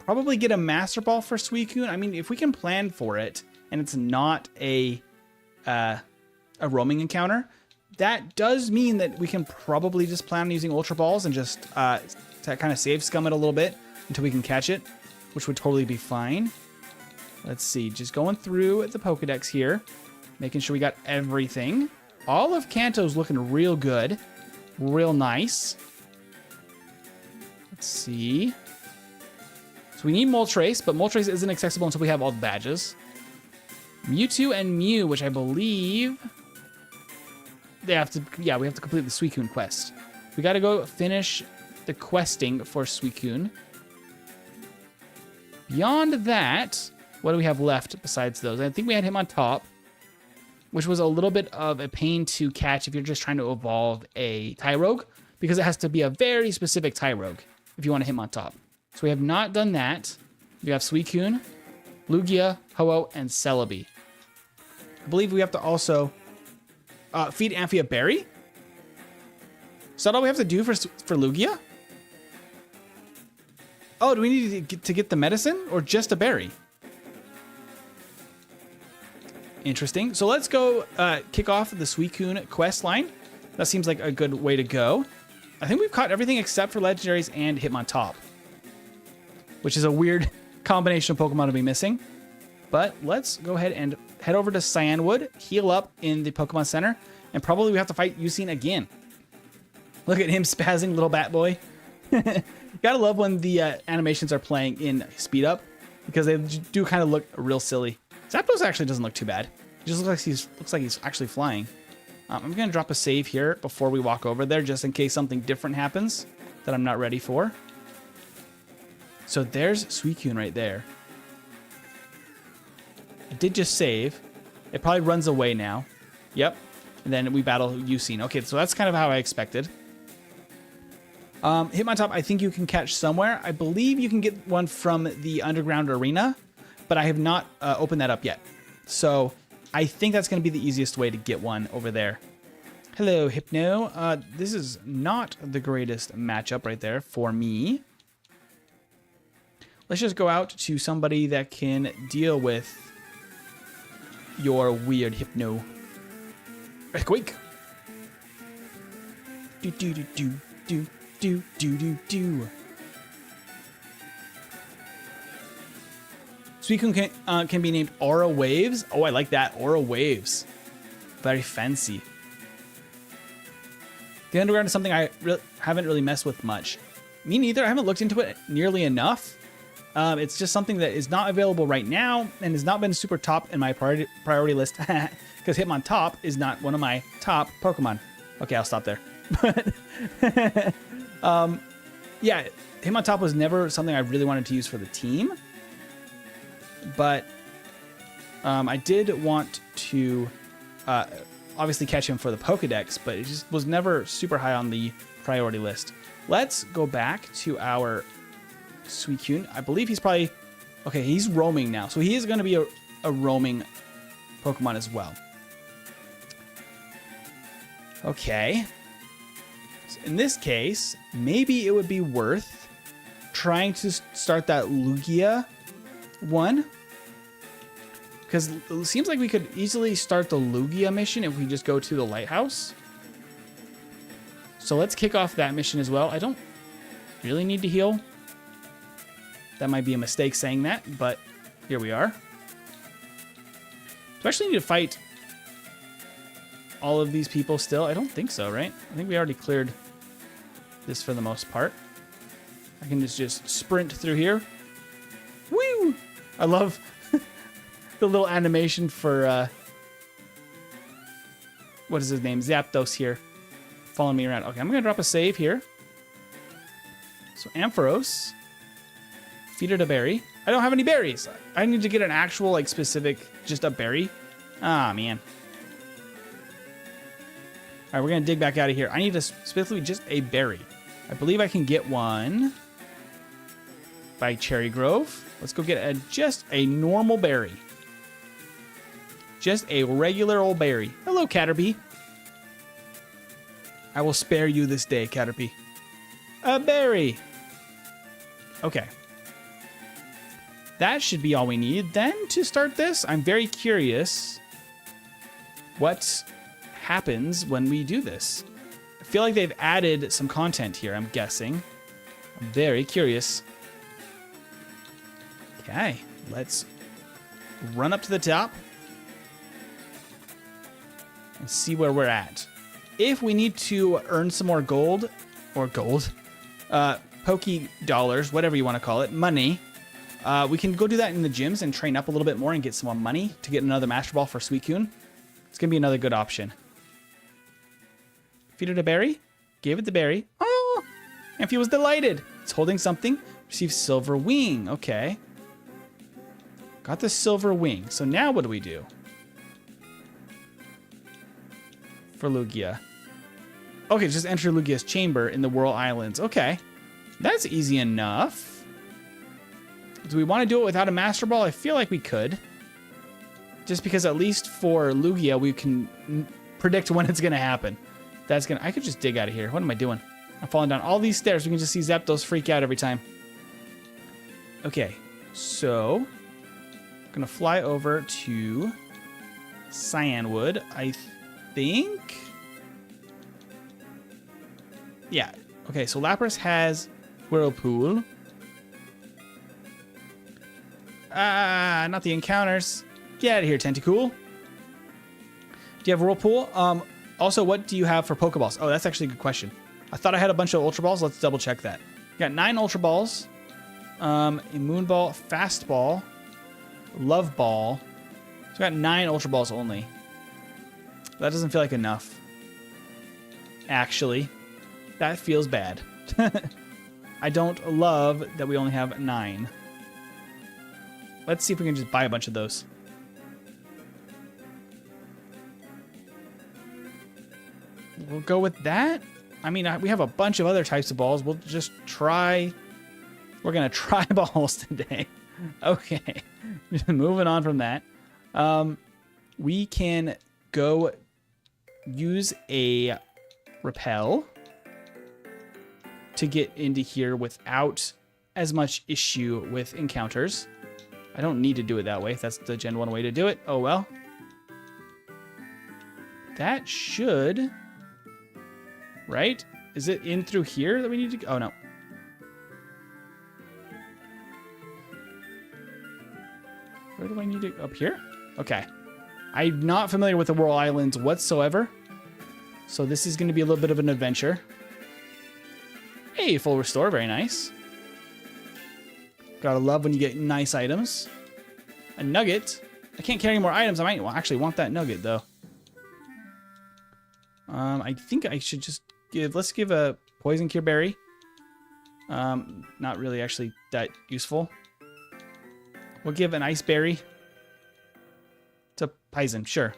probably get a Master Ball for Suicune. I mean, if we can plan for it and it's not a roaming encounter, that does mean that we can probably just plan on using Ultra Balls and just to kind of save scum it a little bit until we can catch it, which would totally be fine. Let's see, just going through the Pokedex here, making sure we got everything. All of Kanto's looking real good, real nice. Let's see. So we need Moltres, but Moltres isn't accessible until we have all the badges. Mewtwo and Mew, which I believe they have to, yeah, we have to complete the Suicune quest. We got to go finish the questing for Suicune. Beyond that, what do we have left besides those? I think we had him on top, which was a little bit of a pain to catch if you're just trying to evolve a Tyrogue, because it has to be a very specific Tyrogue if you want to hit him on top. So we have not done that. We have Suicune, Lugia, Ho-Oh, and Celebi. I believe we have to also feed Amphi a berry. Is that all we have to do for Lugia? Oh, do we need to get the medicine or just a berry? Interesting. So let's go kick off the Suicune quest line. That seems like a good way to go. I think we've caught everything except for legendaries and Hitmontop, which is a weird combination of Pokemon to be missing. But let's go ahead and head over to Cyanwood, heal up in the Pokemon Center, and probably we have to fight Eusine again. Look at him spazzing, little bat boy. Gotta love when the animations are playing in speed up, because they do kind of look real silly. Zapdos actually doesn't look too bad. He just looks like he's actually flying. I'm gonna drop a save here before we walk over there, just in case something different happens that I'm not ready for. So there's Suicune right there. I did just save. It probably runs away now. Yep. And then we battle Eusine. Okay, so that's kind of how I expected. Hitmontop, I think you can catch somewhere. I believe you can get one from the underground arena, but I have not opened that up yet. So I think that's going to be the easiest way to get one over there. Hello, Hypno. This is not the greatest matchup right there for me. Let's just go out to somebody that can deal with your weird Hypno. Earthquake. Do do do do do do do do do. Suicune can be named Aura Waves. Oh, I like that. Aura Waves. Very fancy. The underground is something I haven't really messed with much. Me neither. I haven't looked into it nearly enough. It's just something that is not available right now and has not been super top in my priority list, because Hitmontop is not one of my top Pokemon. Okay, I'll stop there. But yeah, Hitmontop was never something I really wanted to use for the team. But I did want to obviously catch him for the Pokedex, but it just was never super high on the priority list. Let's go back to our Suicune. I believe he's probably... Okay, he's roaming now. So he is going to be a roaming Pokemon as well. Okay. So in this case, maybe it would be worth trying to start that Lugia one. Because it seems like we could easily start the Lugia mission if we just go to the lighthouse. So let's kick off that mission as well. I don't really need to heal. That might be a mistake saying that, but here we are. Do I actually need to fight all of these people still? I don't think so, right? I think we already cleared this for the most part. I can just sprint through here. Woo! I love the little animation for, what is his name? Zapdos here. Following me around. Okay, I'm going to drop a save here. So, Ampharos. Feed it a berry. I don't have any berries. I need to get an actual, like, specific, just a berry. Ah, man. All right, we're going to dig back out of here. I need to specifically just a berry. I believe I can get one by Cherry Grove. Let's go get just a normal berry. Just a regular old berry. Hello, Caterpie. I will spare you this day, Caterpie. A berry. Okay. That should be all we need then to start this. I'm very curious what happens when we do this. I feel like they've added some content here, I'm guessing. I'm very curious. Okay, let's run up to the top and see where we're at. If we need to earn some more gold, Poke dollars, whatever you want to call it, money, we can go do that in the gyms and train up a little bit more and get some more money to get another Master Ball for Suicune. It's going to be another good option. Feed it a berry. Gave it the berry. Oh! Amphi was delighted. It's holding something. Received Silver Wing. Okay. Got the Silver Wing. So now what do we do? For Lugia. Okay, just enter Lugia's chamber in the Whirl Islands. Okay. That's easy enough. Do we want to do it without a Master Ball? I feel like we could. Just because at least for Lugia, we can predict when it's going to happen. I could just dig out of here. What am I doing? I'm falling down all these stairs. We can just see Zapdos freak out every time. Okay, so I'm going to fly over to Cyanwood, I think. Yeah. Okay, so Lapras has Whirlpool. Not the encounters. Get out of here, Tentacool. Do you have Whirlpool? Also, what do you have for Pokeballs? Oh, that's actually a good question. I thought I had a bunch of Ultra Balls. Let's double check that. Got 9 Ultra Balls. A Moon Ball, Fast Ball, Love Ball. So I got 9 Ultra Balls only. That doesn't feel like enough. Actually, that feels bad. I don't love that we only have 9. Let's see if we can just buy a bunch of those. We'll go with that. I mean, we have a bunch of other types of balls. We'll just try. We're going to try balls today. Okay. Moving on from that. We can go use a repel to get into here without as much issue with encounters. I don't need to do it that way. That's the Gen 1 way to do it. Oh, well. That should... Right? Is it in through here that we need to go? Oh, no. Where do I need to... Up here? Okay. I'm not familiar with the Whirl Islands whatsoever. So this is going to be a little bit of an adventure. Hey, full restore. Very nice. Gotta love when you get nice items. A nugget. I can't carry more items. I might actually want that nugget, though. I think I should just give... Let's give a Poison Cure Berry. Not really actually that useful. We'll give an Ice Berry to Poison. Sure.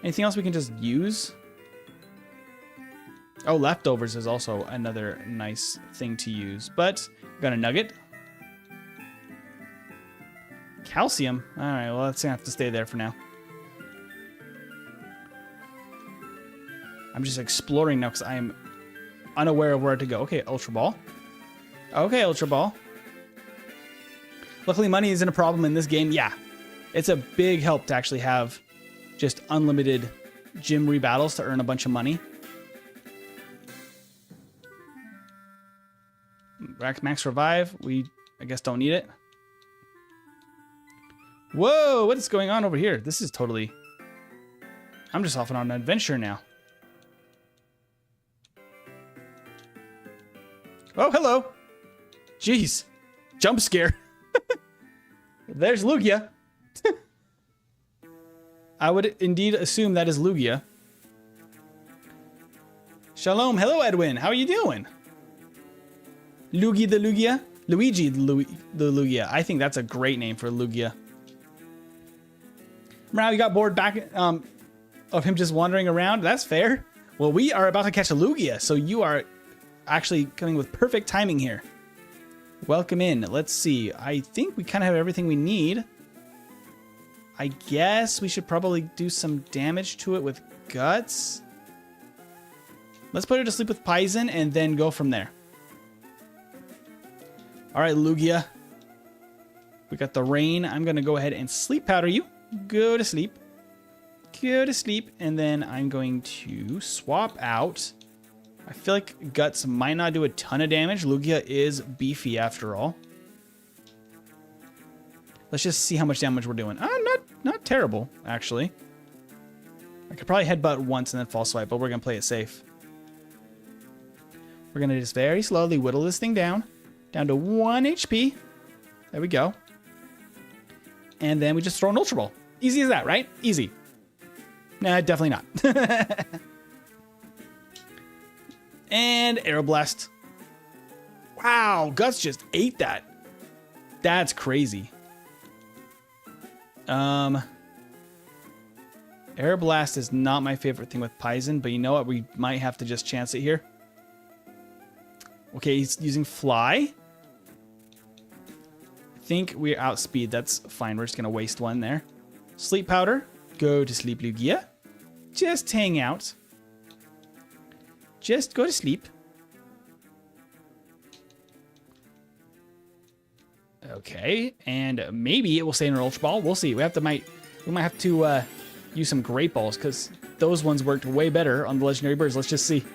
Anything else we can just use? Oh, Leftovers is also another nice thing to use. But, got a nugget. Calcium. Alright, well, that's gonna have to stay there for now. I'm just exploring now because I am unaware of where to go. Okay, Ultra Ball. Okay, Ultra Ball. Luckily, money isn't a problem in this game. Yeah, it's a big help to actually have just unlimited gym rebattles to earn a bunch of money. Max revive. We, I guess, don't need it. Whoa, what is going on over here? This is totally... I'm just off on an adventure now. Oh, hello. Jeez. Jump scare. There's Lugia. I would indeed assume that is Lugia. Shalom. Hello, Edwin. How are you doing? Luigi the Lugia? Luigi the Lugia. I think that's a great name for Lugia. Now you got bored back of him just wandering around. That's fair. Well, we are about to catch a Lugia, so you are actually coming with perfect timing here. Welcome in. Let's see. I think we kind of have everything we need. I guess we should probably do some damage to it with Guts. Let's put her to sleep with Poison and then go from there. All right, Lugia. We got the rain. I'm going to go ahead and sleep powder you. Go to sleep. Go to sleep. And then I'm going to swap out. I feel like Guts might not do a ton of damage. Lugia is beefy after all. Let's just see how much damage we're doing. Not terrible, actually. I could probably headbutt once and then false swipe, but we're going to play it safe. We're going to just very slowly whittle this thing down to 1 HP. There we go. And then we just throw an Ultra Ball. Easy as that, right? Easy. Nah, definitely not. And Aeroblast. Wow, Guts just ate that. That's crazy. Aeroblast is not my favorite thing with Poison, but you know what? We might have to just chance it here. Okay, he's using Fly. I think we're outspeed. That's fine. We're just going to waste one there. Sleep Powder. Go to sleep, Lugia. Just hang out. Just go to sleep. Okay, and maybe it will stay in an Ultra Ball. We'll see. We might have to use some Great Balls because those ones worked way better on the Legendary Birds. Let's just see.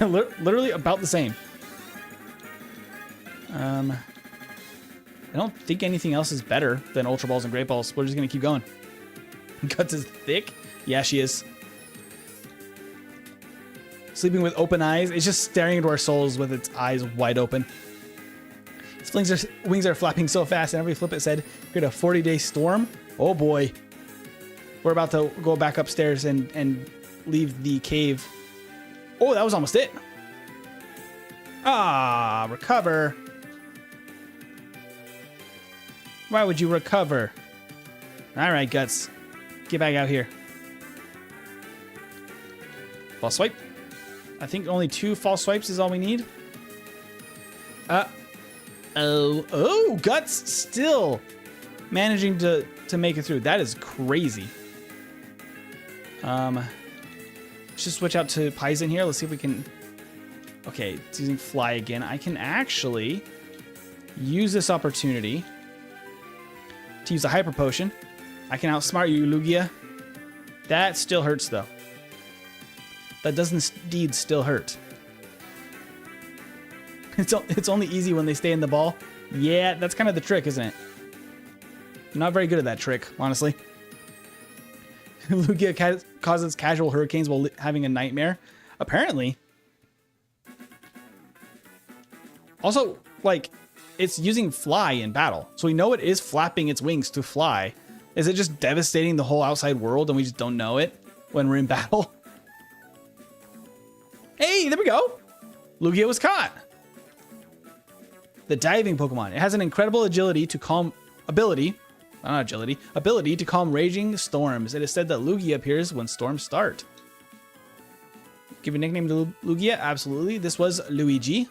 Literally about the same. I don't think anything else is better than Ultra Balls and Great Balls. We're just gonna keep going. Guts is thick. Yeah, she is. Sleeping with open eyes. It's just staring into our souls with its eyes wide open. Its wings are flapping so fast, and every flip it said, "Create a 40-day storm." Oh boy. We're about to go back upstairs and leave the cave. Oh, that was almost it. Ah, recover. Why would you recover? All right, Guts. Get back out here. False swipe. I think only 2 false swipes is all we need. Oh, Guts still managing to make it through. That is crazy. Let's just switch out to Poison here. Let's see if we can... Okay, it's using Fly again. I can actually use this opportunity to use a Hyper Potion. I can outsmart you, Lugia. That still hurts, though. That does indeed still hurt. It's only easy when they stay in the ball. Yeah, that's kind of the trick, isn't it? I'm not very good at that trick, honestly. Lugia causes casual hurricanes while having a nightmare. Apparently. Also, like, it's using Fly in battle. So we know it is flapping its wings to fly. Is it just devastating the whole outside world and we just don't know it when we're in battle? Hey, there we go. Lugia was caught. The diving Pokemon. It has an incredible ability to calm raging storms. It is said that Lugia appears when storms start. Give a nickname to Lugia? Absolutely. This was Luigi.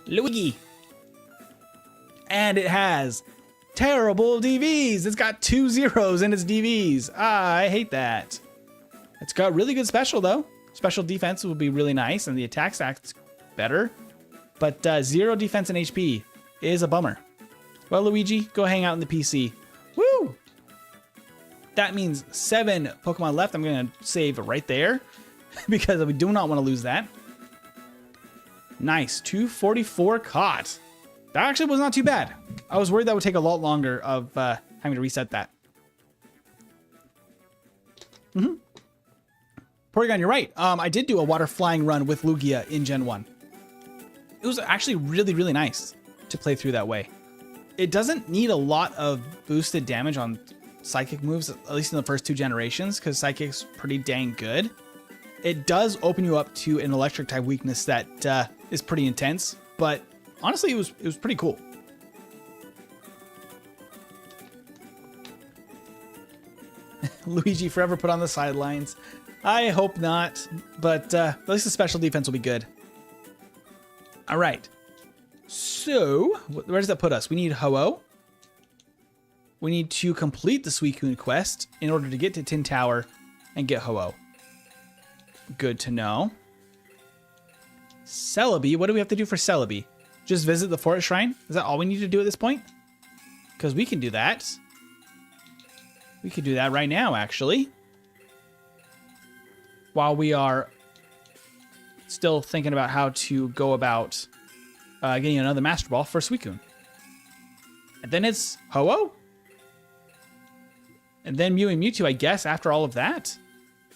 Luigi. And it has terrible DVs. It's got 2 zeros in its DVs. I hate that. It's got really good special, though. Special defense would be really nice, and the attack stack's better. But 0 defense and HP is a bummer. Well, Luigi, go hang out in the PC. Woo! That means 7 Pokemon left. I'm going to save right there because we do not want to lose that. Nice. 244 caught. That actually was not too bad. I was worried that would take a lot longer of having to reset that. Porygon, you're right. I did do a water flying run with Lugia in Gen 1. It was actually really, really nice to play through that way. It doesn't need a lot of boosted damage on Psychic moves, at least in the first 2 generations, because Psychic's pretty dang good. It does open you up to an electric type weakness that is pretty intense, but honestly, it was pretty cool. Luigi forever put on the sidelines. I hope not, but at least the special defense will be good. All right. So, where does that put us? We need Ho-Oh. We need to complete the Suicune quest in order to get to Tin Tower and get Ho-Oh. Good to know. Celebi, what do we have to do for Celebi? Just visit the Forest Shrine? Is that all we need to do at this point? Because we can do that. We could do that right now, actually. While we are still thinking about how to go about getting another Master Ball for Suicune. And then it's Ho-Oh. And then Mew and Mewtwo, I guess, after all of that,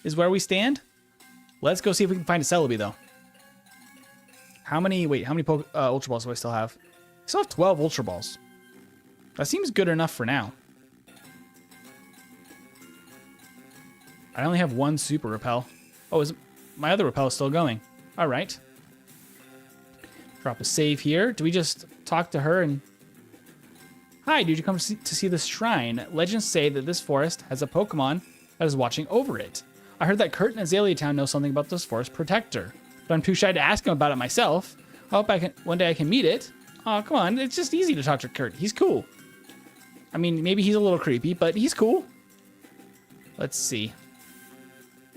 is where we stand. Let's go see if we can find a Celebi, though. How many Ultra Balls do I still have? I still have 12 Ultra Balls. That seems good enough for now. I only have 1 Super Repel. Oh, my other Repel is still going. All right. Drop a save here. Do we just talk to her and... Hi, did you come to see this shrine? Legends say that this forest has a Pokemon that is watching over it. I heard that Kurt in Azalea Town knows something about this forest protector, but I'm too shy to ask him about it myself. I hope one day I can meet it. Oh, come on. It's just easy to talk to Kurt. He's cool. I mean, maybe he's a little creepy, but he's cool. Let's see.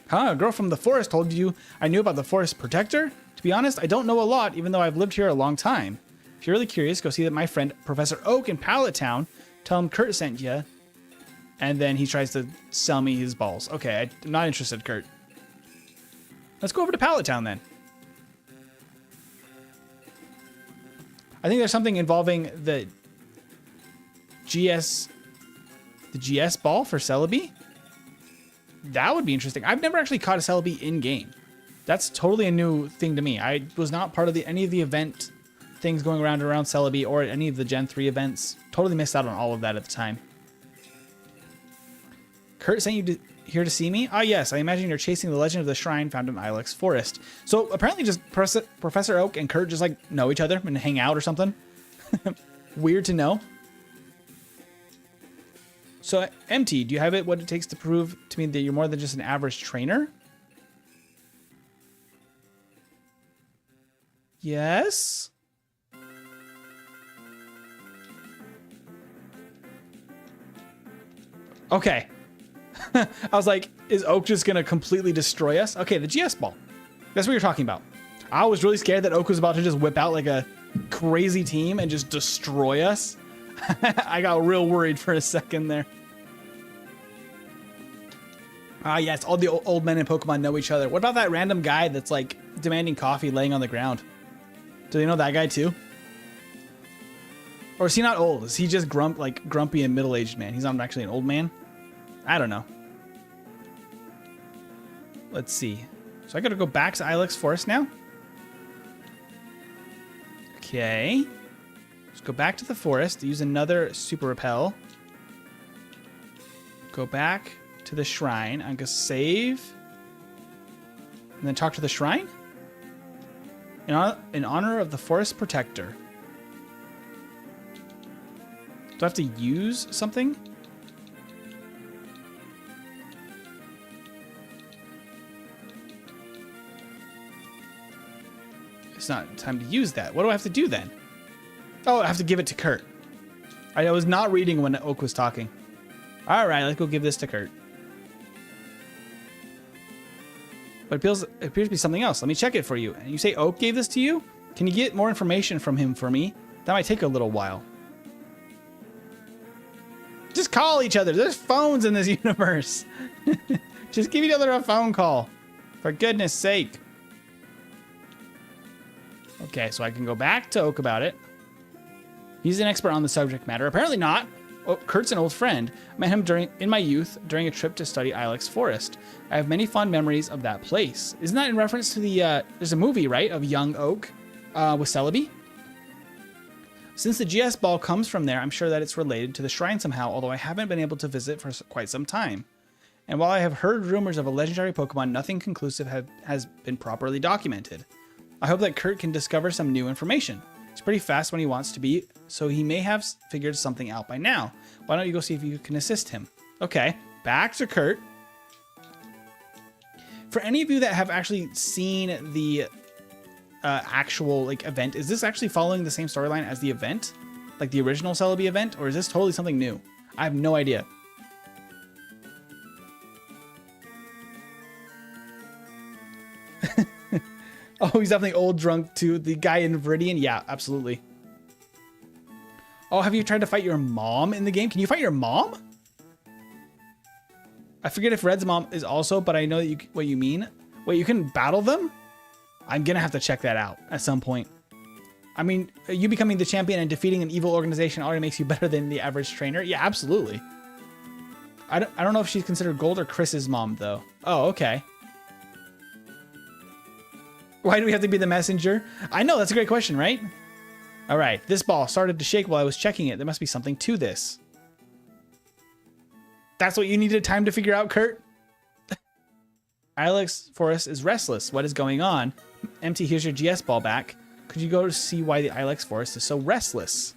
Huh, a girl from the forest told you I knew about the forest protector? To be honest, I don't know a lot, even though I've lived here a long time. If you're really curious, go see that my friend Professor Oak in Pallet Town. Tell him Kurt sent you. And then he tries to sell me his balls. Okay, I'm not interested, Kurt. Let's go over to Pallet Town then. I think there's something involving the GS ball for Celebi. That would be interesting. I've never actually caught a Celebi in-game. That's totally a new thing to me. I was not part of any of the event things going around Celebi or any of the Gen 3 events. Totally missed out on all of that at the time. Kurt sent you here to see me? Ah, yes. I imagine you're chasing the legend of the shrine found in Ilex Forest. So apparently just Professor Oak and Kurt just like know each other and hang out or something. Weird to know. So, MT, do you have what it takes to prove to me that you're more than just an average trainer? Yes? Okay. I was like, is Oak just going to completely destroy us? Okay, the GS ball. That's what you're talking about. I was really scared that Oak was about to just whip out like a crazy team and just destroy us. I got real worried for a second there. Ah, yes, all the old men in Pokemon know each other. What about that random guy that's like demanding coffee laying on the ground? Do they know that guy too? Or is he not old? Is he just grumpy and middle-aged man? He's not actually an old man? I don't know. Let's see. So I gotta go back to Ilex Forest now? Okay. Let's go back to the forest, use another Super Repel. Go back to the shrine. I'm gonna save. And then talk to the shrine? In honor of the forest protector. Do I have to use something? It's not time to use that. What do I have to do then? Oh, I have to give it to Kurt. I was not reading when Oak was talking. All right, let's go give this to Kurt. But it appears to be something else. Let me check it for you. And you say Oak gave this to you? Can you get more information from him for me? That might take a little while. Just call each other. There's phones in this universe. Just give each other a phone call. For goodness sake. Okay, so I can go back to Oak about it. He's an expert on the subject matter. Apparently not. Oh, Kurt's an old friend. I met him in my youth during a trip to study Ilex Forest. I have many fond memories of that place. Isn't that in reference to the, there's a movie, right, of young Oak with Celebi? Since the GS ball comes from there, I'm sure that it's related to the shrine somehow, although I haven't been able to visit for quite some time. And while I have heard rumors of a legendary Pokemon, nothing conclusive has been properly documented. I hope that Kurt can discover some new information. He's pretty fast when he wants to be, so he may have figured something out by now. Why don't you go see if you can assist him? Okay, back to Kurt. For any of you that have actually seen the actual like event, is this actually following the same storyline as the event? Like the original Celebi event? Or is this totally something new? I have no idea. Oh, he's definitely old drunk too. The guy in Viridian? Yeah, absolutely. Oh, have you tried to fight your mom in the game? Can you fight your mom? I forget if Red's mom is also, but I know that what you mean. Wait, you can battle them? I'm gonna have to check that out at some point. I mean, you becoming the champion and defeating an evil organization already makes you better than the average trainer. Yeah, absolutely. I don't know if she's considered Gold or Chris's mom, though. Oh, okay. Why do we have to be the messenger? I know, that's a great question, right? All right, this ball started to shake while I was checking it. There must be something to this. That's what you needed time to figure out, Kurt? Ilex Forest is restless. What is going on? Empty, here's your GS ball back. Could you go to see why the Ilex Forest is so restless?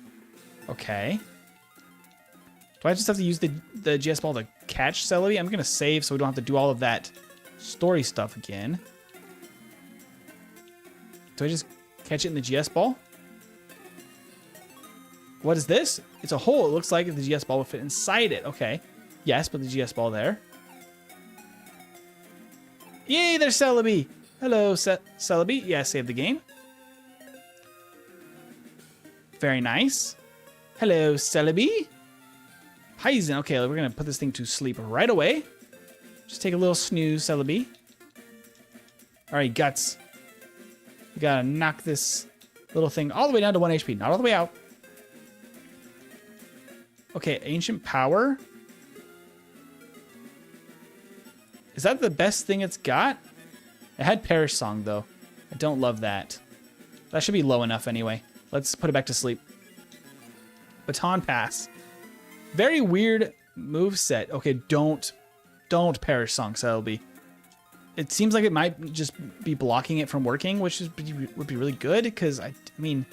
Okay. Do I just have to use the GS ball to catch Celebi? I'm going to save so we don't have to do all of that story stuff again. Do I just catch it in the GS ball? What is this? It's a hole. It looks like the GS ball will fit inside it. Okay. Yes, put the GS ball there. Yay, there's Celebi. Hello, Celebi. Yeah, save the game. Very nice. Hello, Celebi. Hyzen. Okay, we're going to put this thing to sleep right away. Just take a little snooze, Celebi. All right, Guts. We got to knock this little thing all the way down to 1 HP. Not all the way out. Okay, Ancient Power. Is that the best thing it's got? It had Perish Song, though. I don't love that. That should be low enough anyway. Let's put it back to sleep. Baton Pass. Very weird moveset. Okay, don't Perish Song, so that'll be. It seems like it might just be blocking it from working, which would be really good, because, I mean,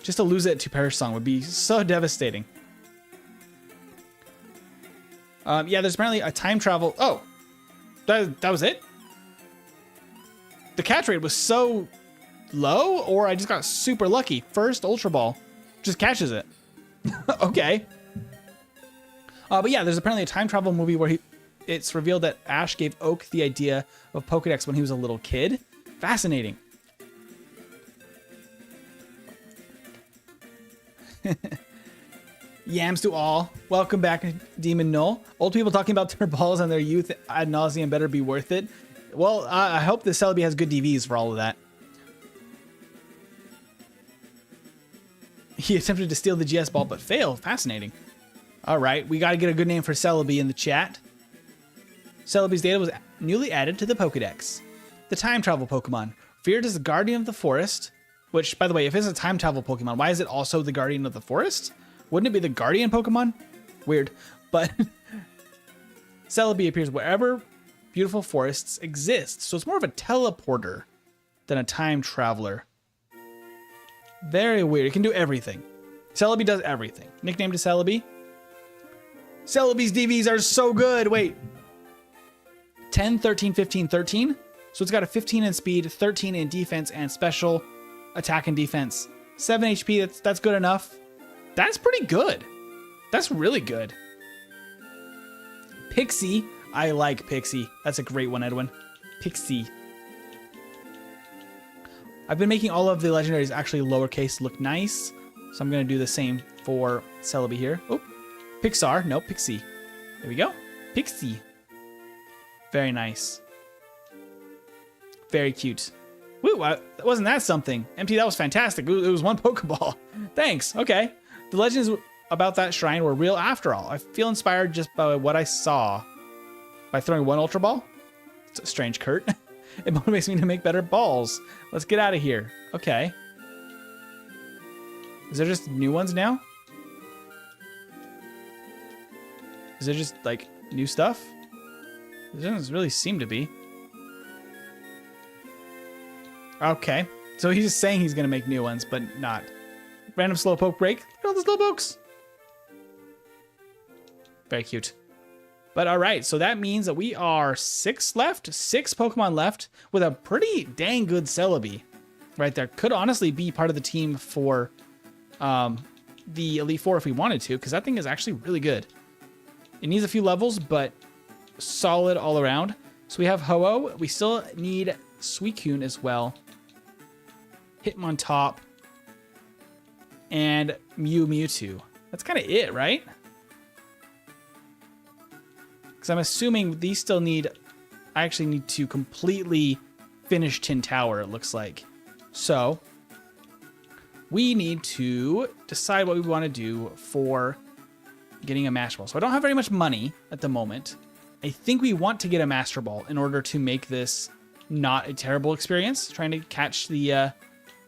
just to lose it to Perish Song would be so devastating. Yeah, there's apparently a time travel. Oh, that was it? The catch rate was so low, or I just got super lucky. First Ultra Ball just catches it. Okay. But yeah, there's apparently a time travel movie where it's revealed that Ash gave Oak the idea of Pokédex when he was a little kid. Fascinating. Yams to all. Welcome back, Demon Null. Old people talking about their balls and their youth ad nauseum better be worth it. Well, I hope the Celebi has good DVs for all of that. He attempted to steal the GS ball but failed. Fascinating. All right, we got to get a good name for Celebi in the chat. Celebi's data was newly added to the Pokédex. The time travel Pokemon. Feared is the guardian of the forest, which, by the way, if it's a time travel Pokemon, why is it also the guardian of the forest? Wouldn't it be the guardian Pokemon? Weird. But Celebi appears wherever beautiful forests exist. So it's more of a teleporter than a time traveler. Very weird. It can do everything. Celebi does everything. Nickname to Celebi. Celebi's DVs are so good. Wait. 10, 13, 15, 13. So it's got a 15 in speed, 13 in defense, and special attack and defense. 7 HP, that's good enough. That's pretty good. That's really good. Pixie. I like Pixie. That's a great one, Edwin. Pixie. I've been making all of the legendaries actually lowercase look nice. So I'm going to do the same for Celebi here. Oh, Pixar. No, Pixie. There we go. Pixie. Very nice. Very cute. Woo, wasn't that something? MT, that was fantastic. It was one Pokeball. Thanks. Okay. The legends about that shrine were real after all. I feel inspired just by what I saw. By throwing one Ultra Ball? It's strange, Kurt. It motivates me to make better balls. Let's get out of here. Okay. Is there just new ones now? Is there just, like, new stuff? There doesn't really seem to be. Okay. So he's just saying he's going to make new ones, but not. Random Slowpoke break. Look at all the Slowpokes. Very cute. But all right, so that means that we are 6 left. 6 Pokemon left with a pretty dang good Celebi right there. Could honestly be part of the team for the Elite Four if we wanted to, because that thing is actually really good. It needs a few levels, but solid all around. So we have Ho-Oh. We still need Suicune as well. Hitmontop. And Mewtwo. That's kind of it, right? Because I'm assuming these still need... I actually need to completely finish Tin Tower, it looks like. So, we need to decide what we want to do for getting a Master Ball. So I don't have very much money at the moment. I think we want to get a Master Ball in order to make this not a terrible experience, trying to catch the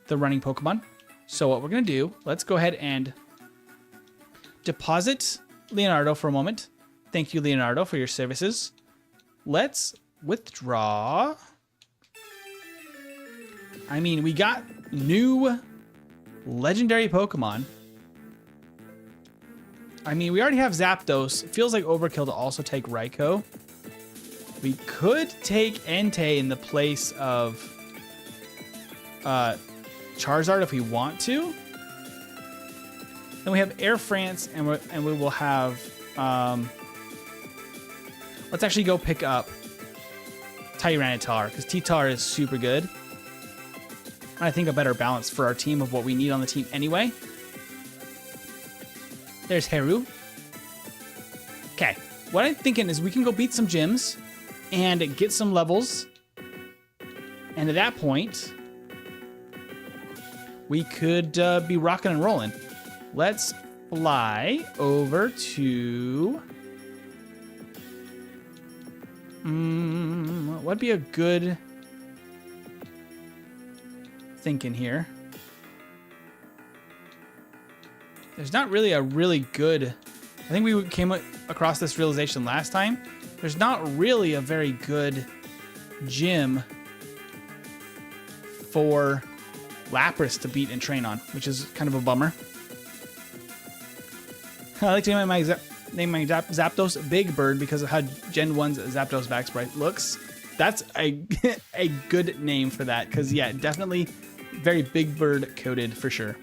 running Pokemon. So what we're going to do, let's go ahead and deposit Leonardo for a moment. Thank you, Leonardo, for your services. Let's withdraw. I mean, we got new legendary Pokemon. I mean, we already have Zapdos. It feels like overkill to also take Raikou. We could take Entei in the place of Charizard if we want to. Then we have Air France, and we will have... let's actually go pick up Tyranitar, because T-Tar is super good. And I think a better balance for our team of what we need on the team anyway. There's Heru. Okay, what I'm thinking is we can go beat some gyms and get some levels. And at that point, we could be rocking and rolling. Let's fly over to... what'd be a good thinking here? There's not really a really good... I think we came across this realization last time. There's not really a very good gym for Lapras to beat and train on, which is kind of a bummer. I like to name my Zapdos Big Bird because of how Gen 1's Zapdos Vax Sprite looks. That's a good name for that, because yeah, definitely very Big Bird coded for sure.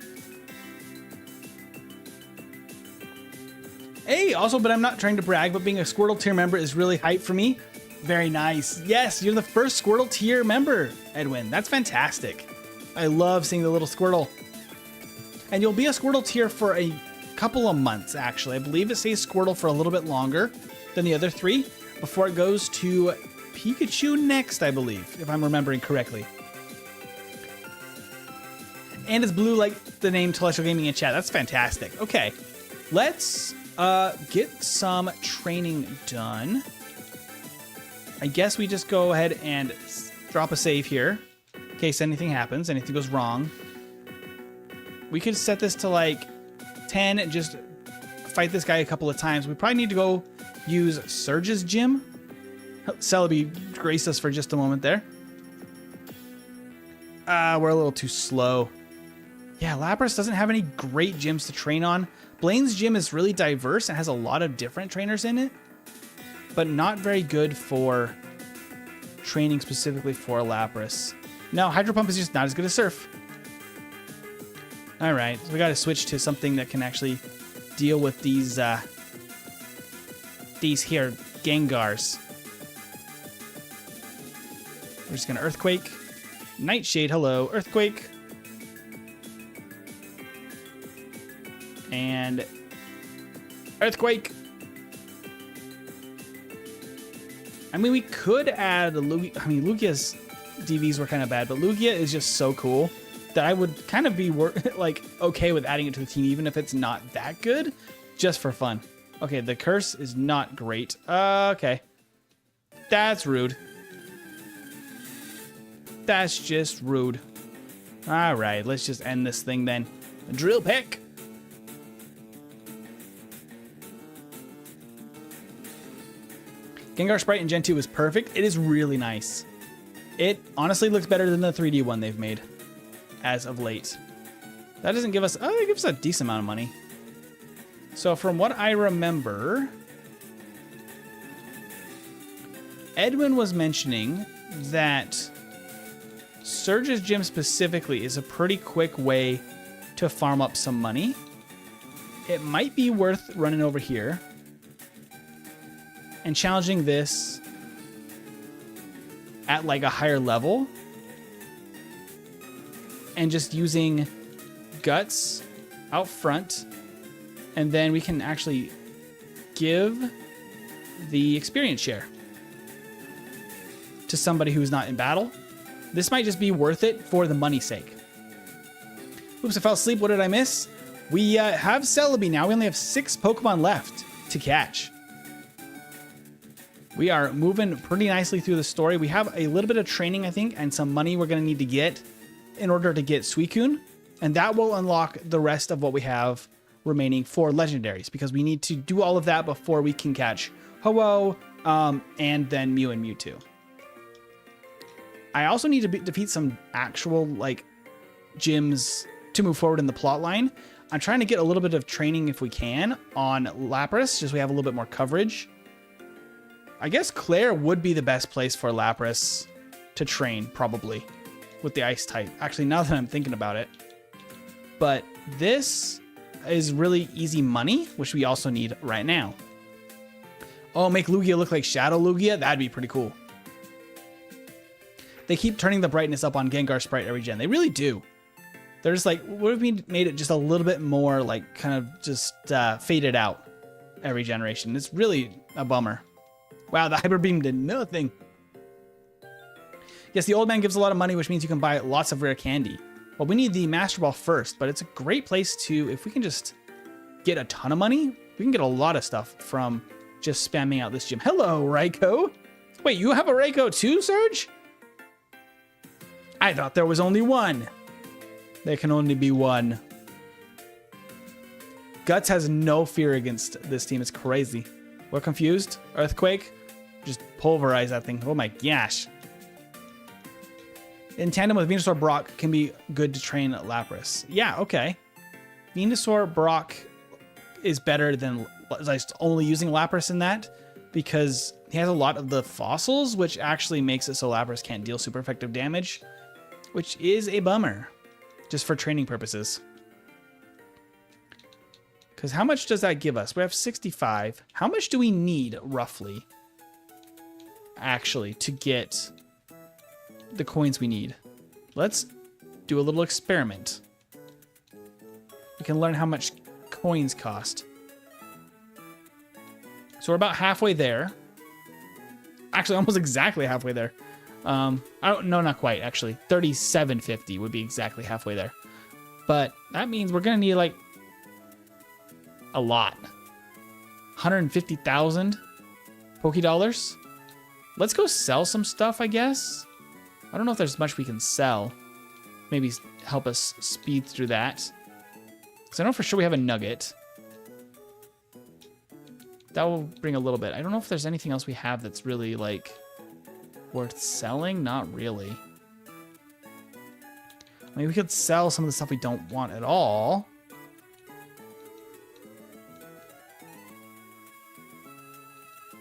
Hey, also, but I'm not trying to brag, but being a Squirtle tier member is really hype for me. Very nice. Yes, you're the first Squirtle tier member, Edwin. That's fantastic. I love seeing the little Squirtle. And you'll be a Squirtle tier for a couple of months, actually. I believe it stays Squirtle for a little bit longer than the other 3 before it goes to Pikachu next, I believe, if I'm remembering correctly. And it's blue like the name Telestial Gaming in chat. That's fantastic. Okay, let's get some training done. I guess we just go ahead and drop a save here in case anything happens, anything goes wrong. We could set this to like 10 and just fight this guy a couple of times. We probably need to go use Surge's gym. Celebi graced us for just a moment there. We're a little too slow. Yeah, Lapras doesn't have any great gyms to train on. Blaine's gym is really diverse and has a lot of different trainers in it, but not very good for training specifically for Lapras. No, Hydro Pump is just not as good as Surf. All right, so we got to switch to something that can actually deal with these here Gengars. We're just gonna Earthquake, Nightshade. Hello, Earthquake, and Earthquake. I mean, we could add Lugia's DVs were kind of bad, but Lugia is just so cool that I would kind of be like okay with adding it to the team, even if it's not that good, just for fun. Okay, the curse is not great. Okay. That's rude. That's just rude. All right, let's just end this thing then. Drill peck. Gengar Sprite in Gen 2 is perfect. It is really nice. It honestly looks better than the 3D one they've made as of late. That doesn't give us... Oh, it gives us a decent amount of money. So from what I remember, Edwin was mentioning that Surge's Gym specifically is a pretty quick way to farm up some money. It might be worth running over here and challenging this at like a higher level and just using Guts out front, and then we can actually give the experience share to somebody who's not in battle. This might just be worth it for the money's sake. Oops, I fell asleep. What did I miss? We have Celebi now. We only have 6 Pokemon left to catch. We are moving pretty nicely through the story. We have a little bit of training, I think, and some money we're going to need to get in order to get Suicune. And that will unlock the rest of what we have remaining for legendaries, because we need to do all of that before we can catch Ho-Oh, and then Mew and Mewtwo. I also need to defeat some actual like gyms to move forward in the plot line. I'm trying to get a little bit of training if we can on Lapras, just so we have a little bit more coverage. I guess Claire would be the best place for Lapras to train, probably, with the ice type. Actually, now that I'm thinking about it. But this is really easy money, which we also need right now. Oh, make Lugia look like Shadow Lugia? That'd be pretty cool. They keep turning the brightness up on Gengar Sprite every gen. They really do. They're just like, what if we made it just a little bit more like kind of just faded out every generation? It's really a bummer. Wow, the Hyper Beam did nothing. Yes, the old man gives a lot of money, which means you can buy lots of rare candy. Well, we need the Master Ball first, but it's a great place to, if we can just get a ton of money, we can get a lot of stuff from just spamming out this gym. Hello, Raikou. Wait, you have a Raikou too, Surge? I thought there was only one. There can only be one. Guts has no fear against this team. It's crazy. We're confused. Earthquake. Just pulverize that thing. Oh my gosh. In tandem with Venusaur, Brock can be good to train Lapras. Yeah, okay. Venusaur, Brock is better than just only using Lapras in that, because he has a lot of the fossils, which actually makes it so Lapras can't deal super effective damage, which is a bummer, just for training purposes. Because how much does that give us? We have 65. How much do we need, roughly, actually, to get the coins we need? Let's do a little experiment. We can learn how much coins cost. So we're about halfway there. Actually, almost exactly halfway there. No, not quite, actually. 37.50 would be exactly halfway there. But that means we're going to need, like, a lot. 150,000 Pokédollars. Let's go sell some stuff, I guess. I don't know if there's much we can sell. Maybe help us speed through that. Because I know for sure we have a nugget. That will bring a little bit. I don't know if there's anything else we have that's really, like, worth selling. Not really. I mean, we could sell some of the stuff we don't want at all.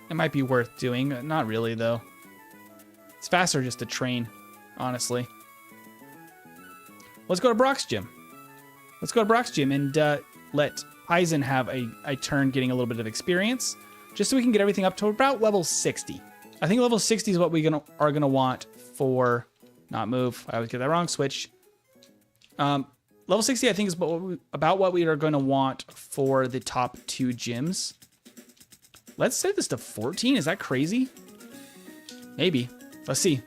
It might be worth doing. Not really, though. It's faster just to train, honestly. Let's go to Brock's gym. Let's go to Brock's gym and let Eisen have a turn getting a little bit of experience, just so we can get everything up to about level 60. I think level 60 is what we are gonna want for... Not move. I always get that wrong. Switch. Level 60, I think, is about what we are going to want for the top 2 gyms. Let's set this to 14. Is that crazy? Maybe. Let's see.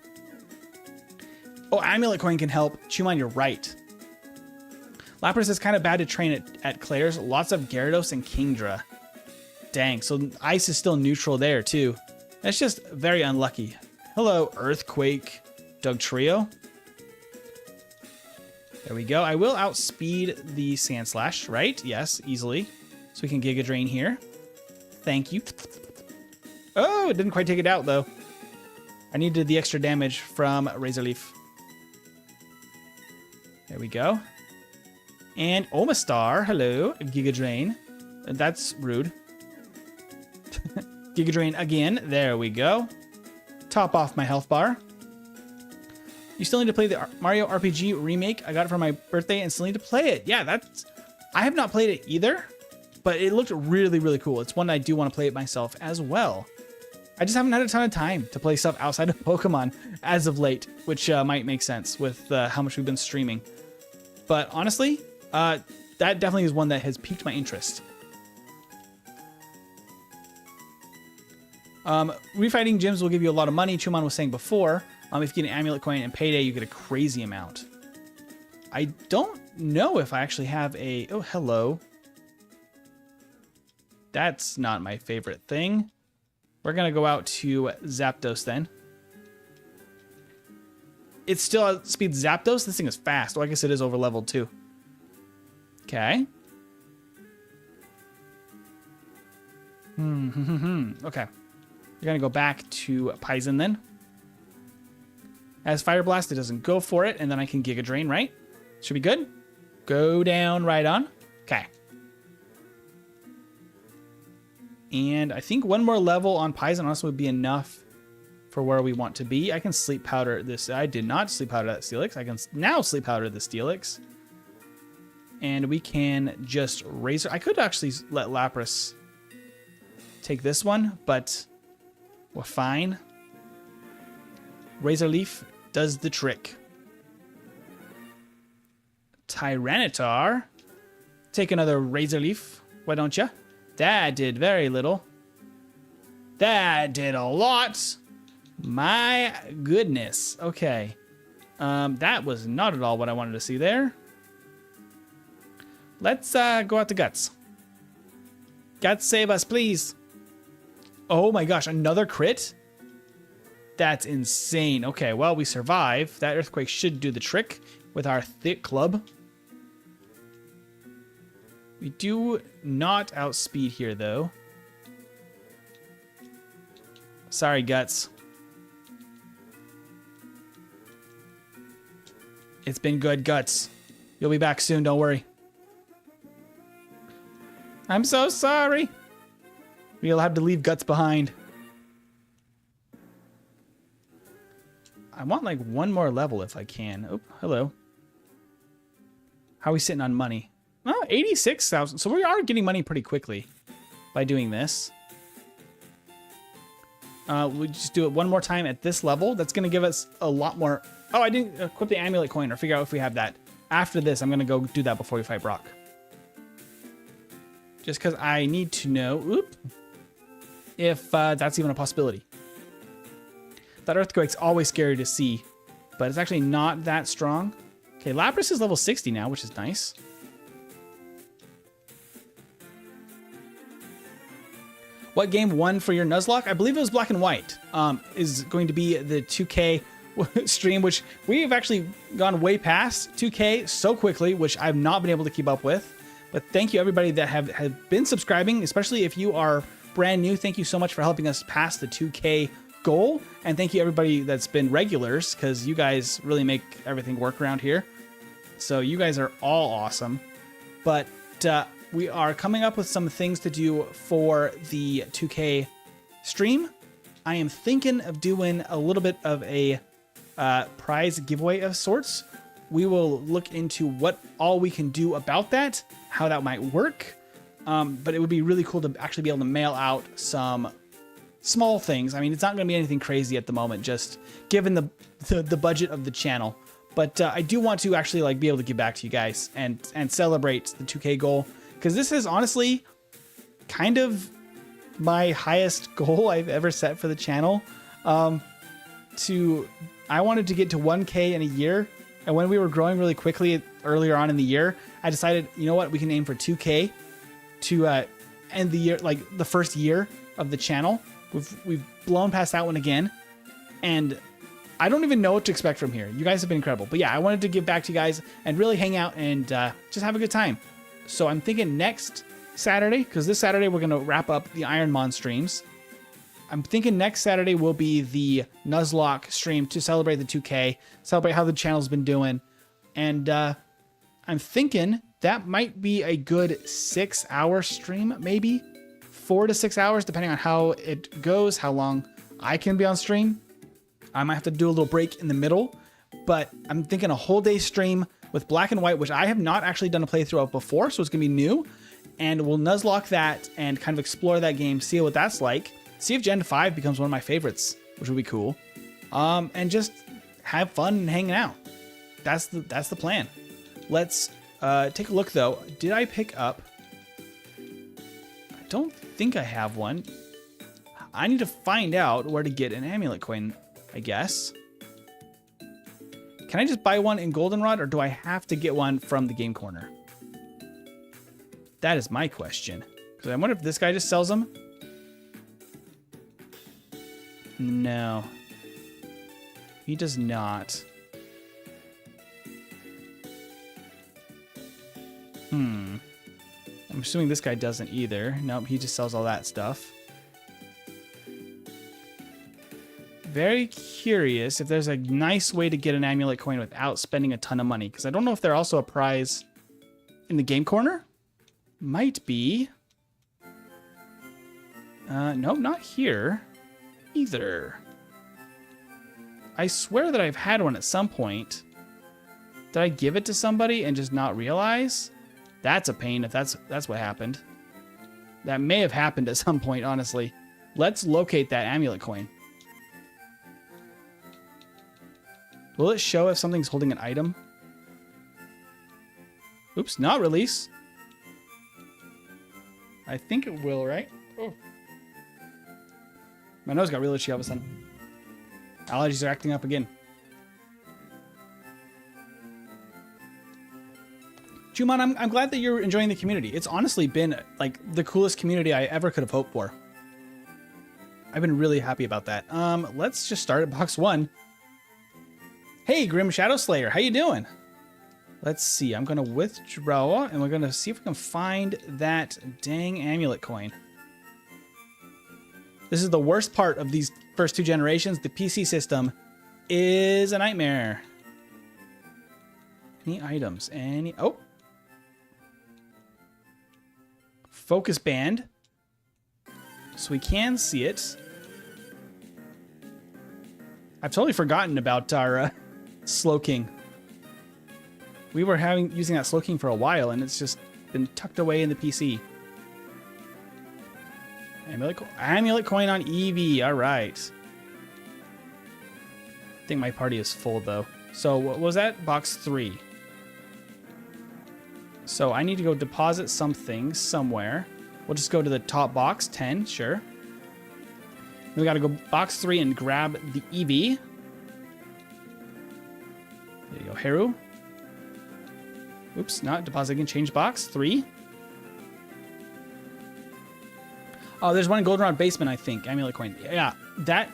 Oh, Amulet Coin can help. Chumon, you're right. Lapras is kind of bad to train at Claire's. Lots of Gyarados and Kingdra. Dang, so Ice is still neutral there too. That's just very unlucky. Hello, Earthquake Dugtrio. There we go. I will outspeed the Sandslash, right? Yes, easily. So we can Giga Drain here. Thank you. Oh, it didn't quite take it out though. I needed the extra damage from Razor Leaf. There we go. And Omastar, hello, Giga Drain. That's rude. Giga Drain again. There we go. Top off my health bar. You still need to play the Mario RPG remake. I got it for my birthday and still need to play it. Yeah, I have not played it either, but it looked really, really cool. It's one I do want to play it myself as well. I just haven't had a ton of time to play stuff outside of Pokemon as of late, which might make sense with how much we've been streaming. But honestly, that definitely is one that has piqued my interest. Refighting gyms will give you a lot of money. Chumon was saying before, if you get an Amulet Coin and Payday, you get a crazy amount. I don't know if I actually have a... Oh, hello. That's not my favorite thing. We're going to go out to Zapdos then. It still outspeeds Zapdos. This thing is fast. Oh, I guess it is over leveled too. Okay. Okay. We're going to go back to Paizen then. As Fire Blast, it doesn't go for it, and then I can Giga Drain, right? Should be good. Go down right on. Okay. And I think one more level on Paizen also would be enough for where we want to be. I can Sleep Powder this. I did not Sleep Powder that Steelix. I can now Sleep Powder the Steelix. And we can just Razor. I could actually let Lapras take this one, but we're fine. Razor Leaf does the trick. Tyranitar. Take another Razor Leaf. Why don't you? That did very little. That did a lot. My goodness. Okay. That was not at all what I wanted to see there. Let's go out to Guts. Guts, save us, please. Oh my gosh, another crit? That's insane. Okay, well, we survive. That Earthquake should do the trick with our Thick Club. We do not outspeed here, though. Sorry, Guts. It's been good, Guts. You'll be back soon, don't worry. I'm so sorry. We'll have to leave Guts behind. I want like one more level if I can. Oh, hello. How are we sitting on money? Oh, 86,000. So we are getting money pretty quickly by doing this. We'll just do it one more time at this level. That's going to give us a lot more. Oh, I didn't equip the Amulet Coin or figure out if we have that. After this, I'm going to go do that before we fight Brock. Just because I need to know if that's even a possibility. That Earthquake's always scary to see, but it's actually not that strong. Okay, Lapras is level 60 now, which is nice. What game won for your Nuzlocke? I believe it was Black and White. Is going to be the 2K stream, which we've actually gone way past 2K so quickly, which I've not been able to keep up with. But thank you everybody that have been subscribing, especially if you are brand new. Thank you so much for helping us pass the 2K goal. And thank you everybody that's been regulars, because you guys really make everything work around here. So you guys are all awesome. But we are coming up with some things to do for the 2K stream. I am thinking of doing a little bit of a prize giveaway of sorts. We will look into what all we can do about that, how that might work. But it would be really cool to actually be able to mail out some small things. I mean, it's not going to be anything crazy at the moment, just given the budget of the channel. But I do want to actually like be able to give back to you guys and celebrate the 2K goal, because this is honestly kind of my highest goal I've ever set for the channel. To I wanted to get to 1K in a year. And when we were growing really quickly earlier on in the year, I decided, you know what, we can aim for 2K to end the year, like the first year of the channel. We've blown past that one again. And I don't even know what to expect from here. You guys have been incredible. But yeah, I wanted to give back to you guys and really hang out and just have a good time. So I'm thinking next Saturday, because this Saturday we're going to wrap up the Ironmon streams. I'm thinking next Saturday will be the Nuzlocke stream to celebrate the 2K, celebrate how the channel's been doing. And I'm thinking that might be a good 6-hour stream, maybe 4 to 6 hours, depending on how it goes, how long I can be on stream. I might have to do a little break in the middle, but I'm thinking a whole day stream with Black and White, which I have not actually done a playthrough of before, so it's gonna be new. And we'll Nuzlocke that and kind of explore that game, see what that's like. See if Gen 5 becomes one of my favorites, which would be cool. And just have fun and hanging out. That's the plan. Let's take a look though. Did I pick up? I don't think I have one. I need to find out where to get an amulet coin, I guess. Can I just buy one in Goldenrod, or do I have to get one from the game corner? That is my question. Because I wonder if this guy just sells them. No. He does not. I'm assuming this guy doesn't either. Nope, he just sells all that stuff. Very curious if there's a nice way to get an amulet coin without spending a ton of money. Because I don't know if there's also a prize in the game corner. Might be. Nope, not here either. I swear that I've had one at some point. Did I give it to somebody and just not realize? That's a pain if that's what happened. That may have happened at some point, honestly. Let's locate that amulet coin. Will it show if something's holding an item? Oops, not release. I think it will, right? Oh. My nose got really itchy all of a sudden. Allergies are acting up again. Juman, I'm glad that you're enjoying the community. It's honestly been like the coolest community I ever could have hoped for. I've been really happy about that. Let's just start at box 1. Hey, Grim ShockSlayer, how you doing? Let's see. I'm gonna withdraw, and we're gonna see if we can find that dang amulet coin. This is the worst part of these first 2 generations. The PC system is a nightmare. Any items? Any? Oh. Focus band. So we can see it. I've totally forgotten about our Slow King. We were using that Slow King for a while, and it's just been tucked away in the PC. Amulet coin on Eevee. All right. I think my party is full, though. So what was that? Box 3. So I need to go deposit something somewhere. We'll just go to the top box, 10, sure. Then we got to go box 3 and grab the Eevee. There you go, Haru. Oops, not deposit again. Change box, 3. Oh, there's one in Goldenrod Basement, I think. Amulet coin. Yeah, that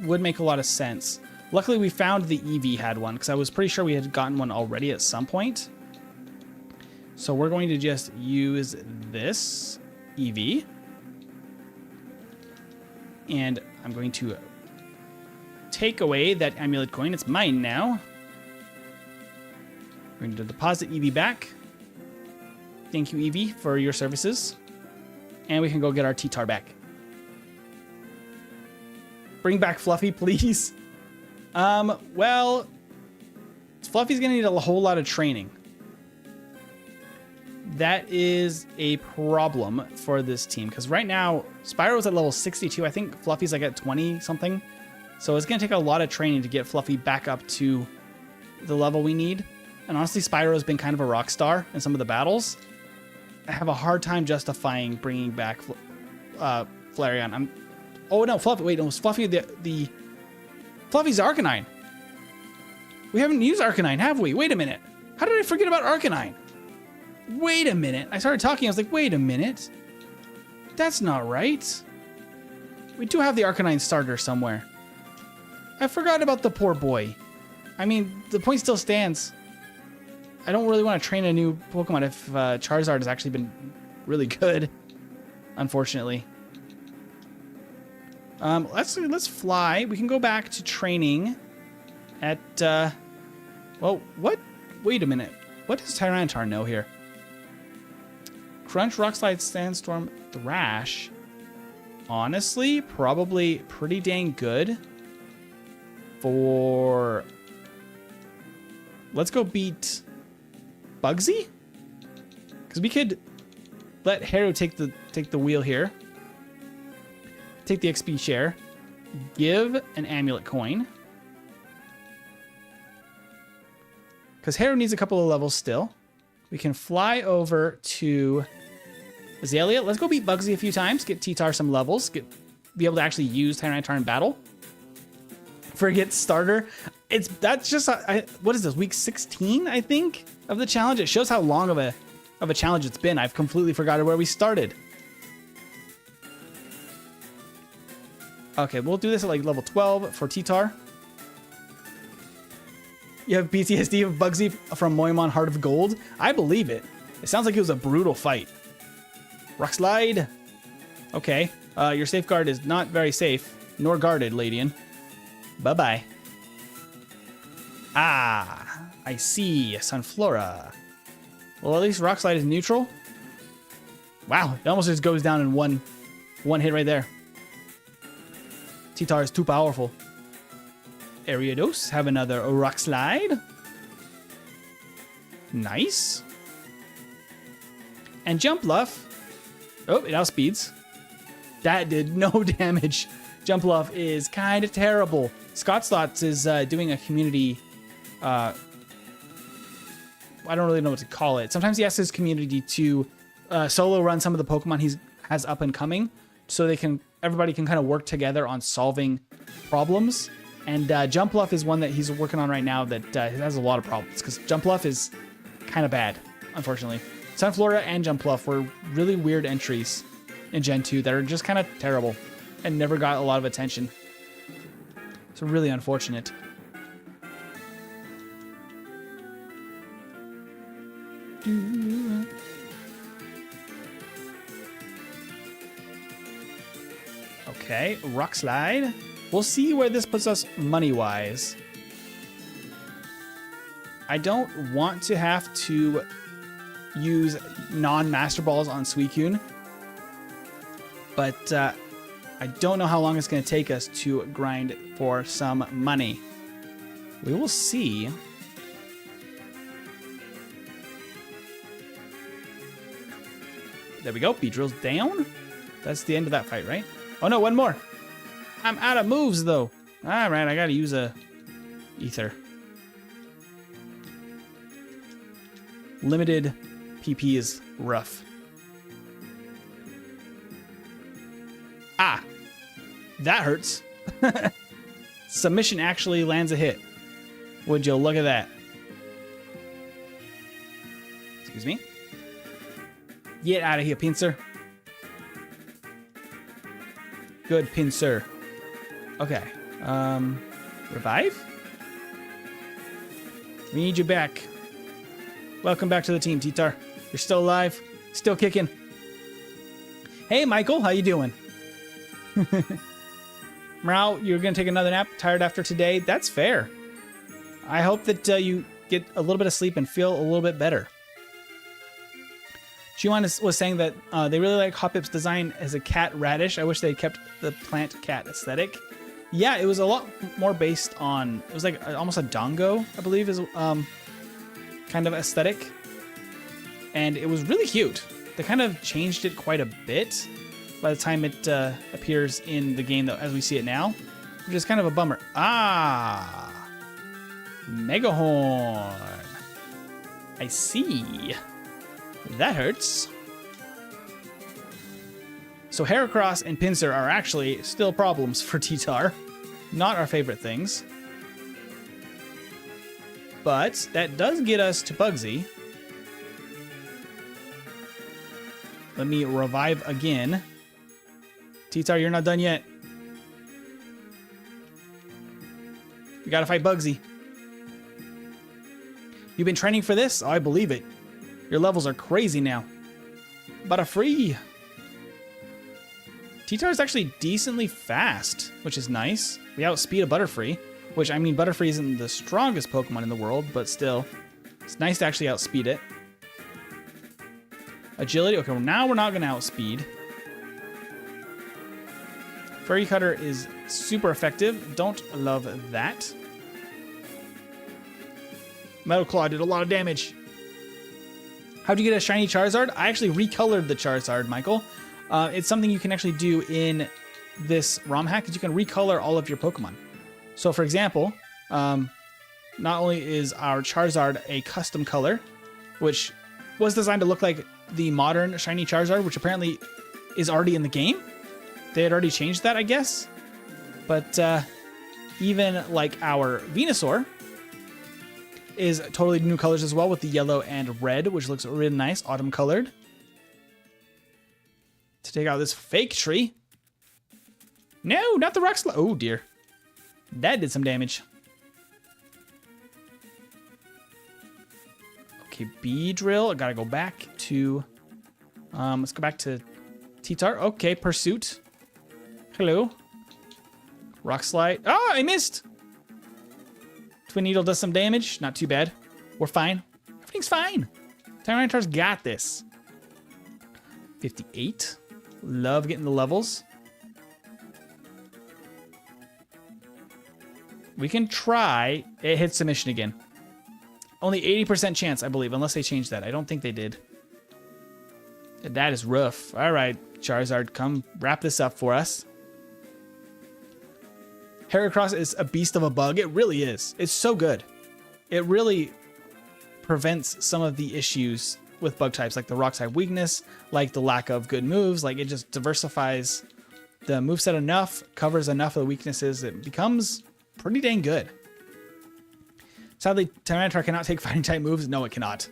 would make a lot of sense. Luckily, we found the Eevee had one, because I was pretty sure we had gotten one already at some point. So we're going to just use this Eevee. And I'm going to take away that amulet coin. It's mine now. We're going to deposit Eevee back. Thank you, Eevee, for your services. And we can go get our T-Tar back. Bring back Fluffy, please. Well, Fluffy's going to need a whole lot of training. That is a problem for this team. Because right now, Spyro's at level 62. I think Fluffy's like at 20 something. So it's going to take a lot of training to get Fluffy back up to the level we need. And honestly, Spyro's been kind of a rock star in some of the battles. I have a hard time justifying bringing back Flareon. Oh no, Fluffy. Wait, no, it was Fluffy the Fluffy's Arcanine. We haven't used Arcanine, have we? Wait a minute. How did I forget about Arcanine? Wait a minute. I started talking, I was like, wait a minute. That's not right. We do have the Arcanine starter somewhere. I forgot about the poor boy. I mean, the point still stands. I don't really want to train a new Pokemon if Charizard has actually been really good, unfortunately. Let's fly. We can go back to training at, well, what? Wait a minute. What does Tyranitar know here? Crunch, Rock Slide, Sandstorm, Thrash. Honestly, probably pretty dang good for... Let's go beat Bugsy? Because we could let Haru take the wheel here. Take the XP share. Give an amulet coin. Because Haru needs a couple of levels still. We can fly over to Azalea. Let's go beat Bugsy a few times. Get T-Tar some levels. Be able to actually use Tyranitar in battle. Forget starter. That's just what is this, week 16, I think, of the challenge. It shows how long of a challenge it's been. I've completely forgotten where we started. Okay, we'll do this at like level 12 for T-Tar. You have PTSD of Bugsy from Moimon Heart of Gold? I believe it. It sounds like it was a brutal fight. Rock Slide. Okay, your safeguard is not very safe, nor guarded, Ladian. Bye-bye. Ah, I see. Sunflora. Well, at least Rock Slide is neutral. Wow, it almost just goes down in one hit right there. T-Tar is too powerful. Ariados, have another Rock Slide. Nice. And Jump Luff. Oh, it outspeeds. That did no damage. Jump Luff is kind of terrible. Scott's Thoughts is doing a community... I don't really know what to call it. Sometimes he asks his community to solo run some of the Pokemon he has up and coming, so everybody can kind of work together on solving problems. And Jumpluff is one that he's working on right now that has a lot of problems, because Jumpluff is kind of bad, unfortunately. Sunflora and Jumpluff were really weird entries in Gen 2 that are just kind of terrible and never got a lot of attention. It's really unfortunate. Okay, Rock Slide. We'll see where this puts us money-wise. I don't want to have to use non-Master Balls on Suicune, but I don't know how long it's going to take us to grind for some money. We will see. There we go. Beedrill's down. That's the end of that fight, right? Oh no, one more. I'm out of moves though. All right, I gotta use a ether. Limited PP is rough. Ah, that hurts. Submission actually lands a hit. Would you look at that? Excuse me. Get out of here, Pinsir. Good, Pinsir. Okay. Revive? We need you back. Welcome back to the team, T-Tar. You're still alive. Still kicking. Hey, Michael. How you doing? Meow, you're going to take another nap? Tired after today? That's fair. I hope that you get a little bit of sleep and feel a little bit better. Shiwan was saying that they really like Hoppip's design as a cat radish. I wish they kept the plant cat aesthetic. Yeah, it was a lot more based on... It was like almost a Dongo, I believe, is kind of aesthetic. And it was really cute. They kind of changed it quite a bit by the time it appears in the game as we see it now, which is kind of a bummer. Ah! Megahorn. I see. That hurts. So Heracross and Pinsir are actually still problems for T-Tar. Not our favorite things. but that does get us to Bugsy. Let me revive again. T-Tar, you're not done yet. We gotta fight Bugsy. You've been training for this? Oh, I believe it. Your levels are crazy now. Butterfree. T-Tar is actually decently fast, which is nice. We outspeed a Butterfree, which, I mean, Butterfree isn't the strongest Pokemon in the world, but still. It's nice to actually outspeed it. Agility. Okay, well, now we're not going to outspeed. Furry Cutter is super effective. Don't love that. Metal Claw did a lot of damage. How'd you get a shiny Charizard? I actually recolored the Charizard, Michael. It's something you can actually do in this ROM hack, is you can recolor all of your Pokemon. So, for example, not only is our Charizard a custom color, which was designed to look like the modern shiny Charizard, which apparently is already in the game. They had already changed that, I guess. But even like our Venusaur is totally new colors as well, with the yellow and red, which looks really nice, autumn colored. To take out this fake tree. No, not the rock slide. Oh dear. That did some damage. Okay, Beedrill. I gotta go back to... let's go back to T-Tar. Okay, Pursuit. Hello. Rock Slide. Oh, I missed! Twin Needle does some damage. Not too bad. We're fine. Everything's fine. Tyranitar's got this. 58. Love getting the levels. We can try. It hits submission again. Only 80% chance, I believe, unless they changed that. I don't think they did. That is rough. All right, Charizard, come wrap this up for us. Heracross is a beast of a bug. It really is. It's so good. It really prevents some of the issues with bug types, like the rock type weakness, like the lack of good moves. Like, it just diversifies the moveset enough, covers enough of the weaknesses. It becomes pretty dang good. Sadly, Tyranitar cannot take fighting type moves. No, it cannot.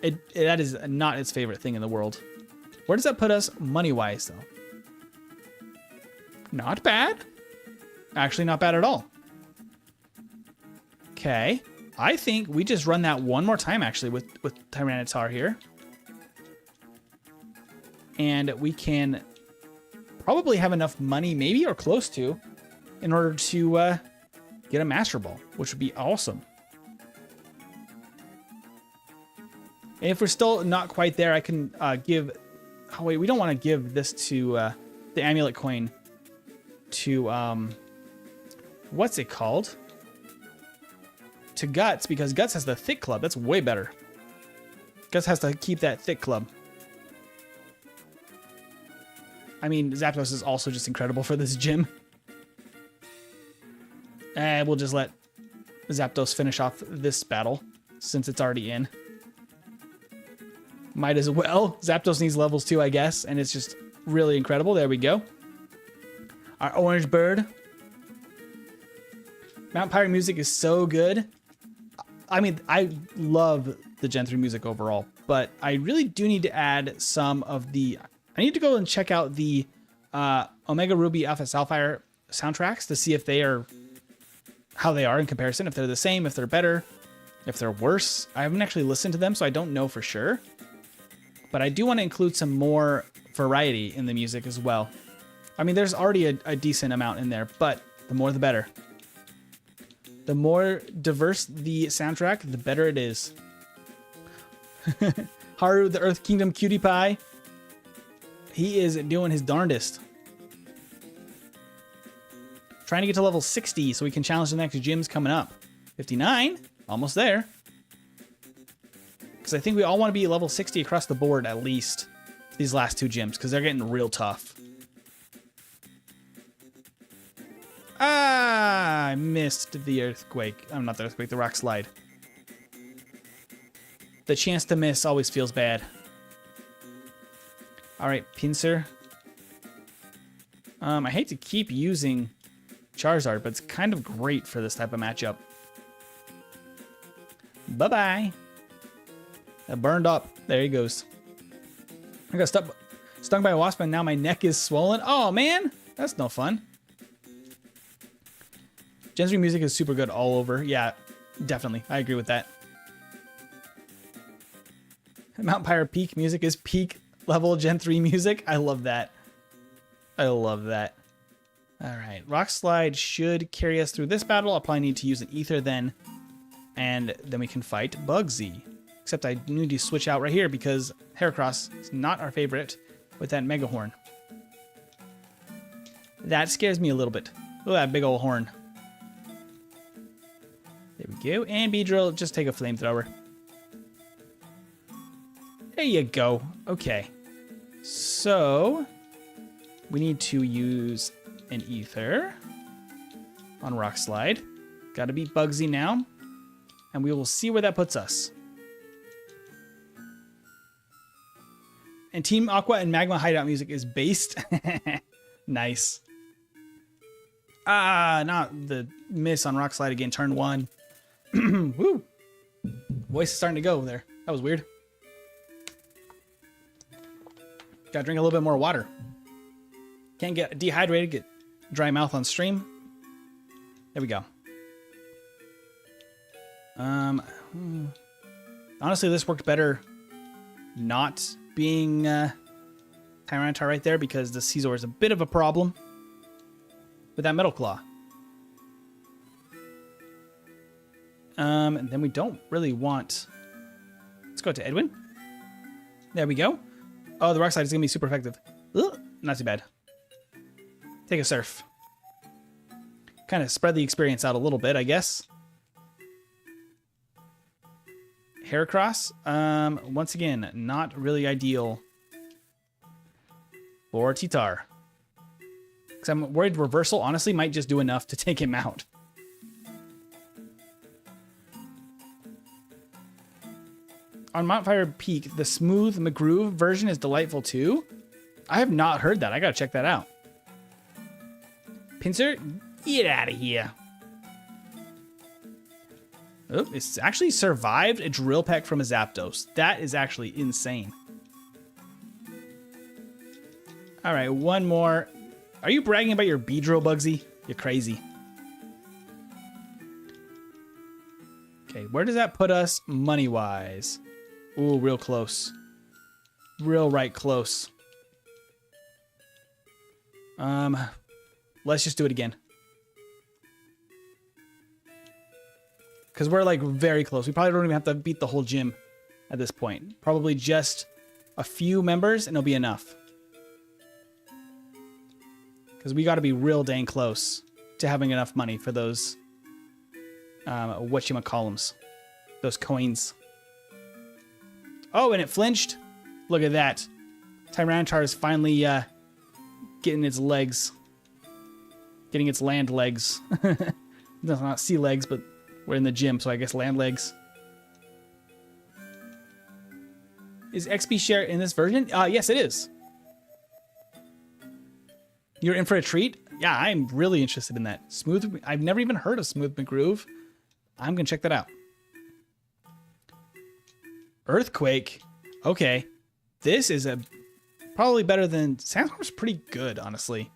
That is not its favorite thing in the world. Where does that put us money-wise, though? Not bad. Actually, not bad at all. Okay. I think we just run that one more time, actually, with Tyranitar here. And we can probably have enough money, maybe, or close to, in order to get a Master Ball, which would be awesome. And if we're still not quite there, I can give... Oh, wait, we don't want to give this to the Amulet Coin to... what's it called? To Guts, because Guts has the Thick Club. That's way better. Guts has to keep that Thick Club. I mean, Zapdos is also just incredible for this gym. We'll just let Zapdos finish off this battle, since it's already in. Might as well. Zapdos needs levels too, I guess, and it's just really incredible. There we go. Our Orange Bird. Mount Pyre music is so good. I mean, I love the Gen 3 music overall, but I really do need to add some of the... I need to go and check out the Omega Ruby Alpha Sapphire soundtracks to see if they are... how they are in comparison, if they're the same, if they're better, if they're worse. I haven't actually listened to them, so I don't know for sure. But I do want to include some more variety in the music as well. I mean, there's already a decent amount in there, but the more the better. The more diverse the soundtrack, the better it is. Haru, the Earth Kingdom cutie pie. He is doing his darndest. Trying to get to level 60 so we can challenge the next gyms coming up. 59, almost there. Because I think we all want to be level 60 across the board at least. These last two gyms, because they're getting real tough. Ah, I missed the earthquake. I'm not the earthquake, the rock slide. The chance to miss always feels bad. All right, Pinsir. I hate to keep using Charizard, but it's kind of great for this type of matchup. Bye-bye. Burned up. There he goes. I got stung by a wasp and now my neck is swollen. Oh, man. That's no fun. Gen 3 music is super good all over. Yeah, definitely. I agree with that. Mount Pyre Peak music is peak level Gen 3 music. I love that. I love that. All right. Rock Slide should carry us through this battle. I'll probably need to use an Ether then. And then we can fight Bugsy. Except I need to switch out right here because Heracross is not our favorite with that Mega Horn. That scares me a little bit. Look at that big old horn. There we go. And Beedrill, just take a flamethrower. There you go. Okay. So, we need to use an Ether on Rock Slide. Gotta beat Bugsy now. And we will see where that puts us. And Team Aqua and Magma Hideout music is based. Nice. Ah, not the miss on Rock Slide again. Turn 1. Woo. Voice is starting to go there. That was weird. Gotta drink a little bit more water. Can't get dehydrated, get dry mouth on stream. There we go. Honestly, this worked better not being Tyranitar right there because the Scizor is a bit of a problem with that Metal Claw. And then we don't really want... Let's go to Edwin. There we go. Oh, the Rock Slide is going to be super effective. Ugh, not too bad. Take a Surf. Kind of spread the experience out a little bit, I guess. Heracross, once again, not really ideal for Titar. Because I'm worried Reversal, honestly, might just do enough to take him out. On Mount Fire Peak, the Smooth McGroove version is delightful too. I have not heard that. I gotta check that out. Pinsir, get out of here. Oh, it's actually survived a Drill Peck from a Zapdos. That is actually insane. All right, one more. Are you bragging about your Beedrill, Bugsy? You're crazy. Okay, where does that put us money-wise? Ooh, real close. Real right close. Let's just do it again. Because we're like very close. We probably don't even have to beat the whole gym at this point. Probably just a few members and it'll be enough. Because we got to be real dang close to having enough money for those whatchamacallums. Those coins. Oh, and it flinched. Look at that. Tyranitar is finally getting its legs. Getting its land legs. Does not sea legs, but we're in the gym, so I guess land legs. Is XP share in this version? Yes, it is. You're in for a treat? Yeah, I'm really interested in that. Smooth. I've never even heard of Smooth McGroove. I'm going to check that out. Earthquake. Okay. This is probably better than... Sandstorm's pretty good, honestly.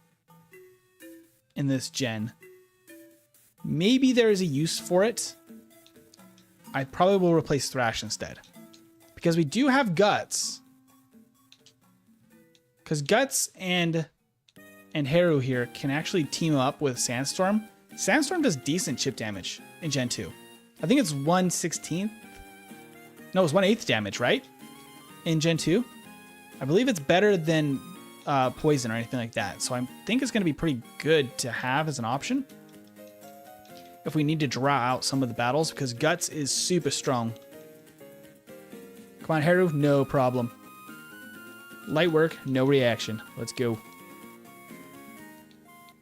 In this gen. Maybe there is a use for it. I probably will replace Thrash instead. Because we do have Guts. Because Guts and Haru here can actually team up with Sandstorm. Sandstorm does decent chip damage in Gen 2. I think it's 1/16th. No, it's 1/8 damage, right? In Gen 2. I believe it's better than Poison or anything like that. So I think it's going to be pretty good to have as an option. If we need to draw out some of the battles, because Guts is super strong. Come on, Haru, no problem. Light work, no reaction. Let's go.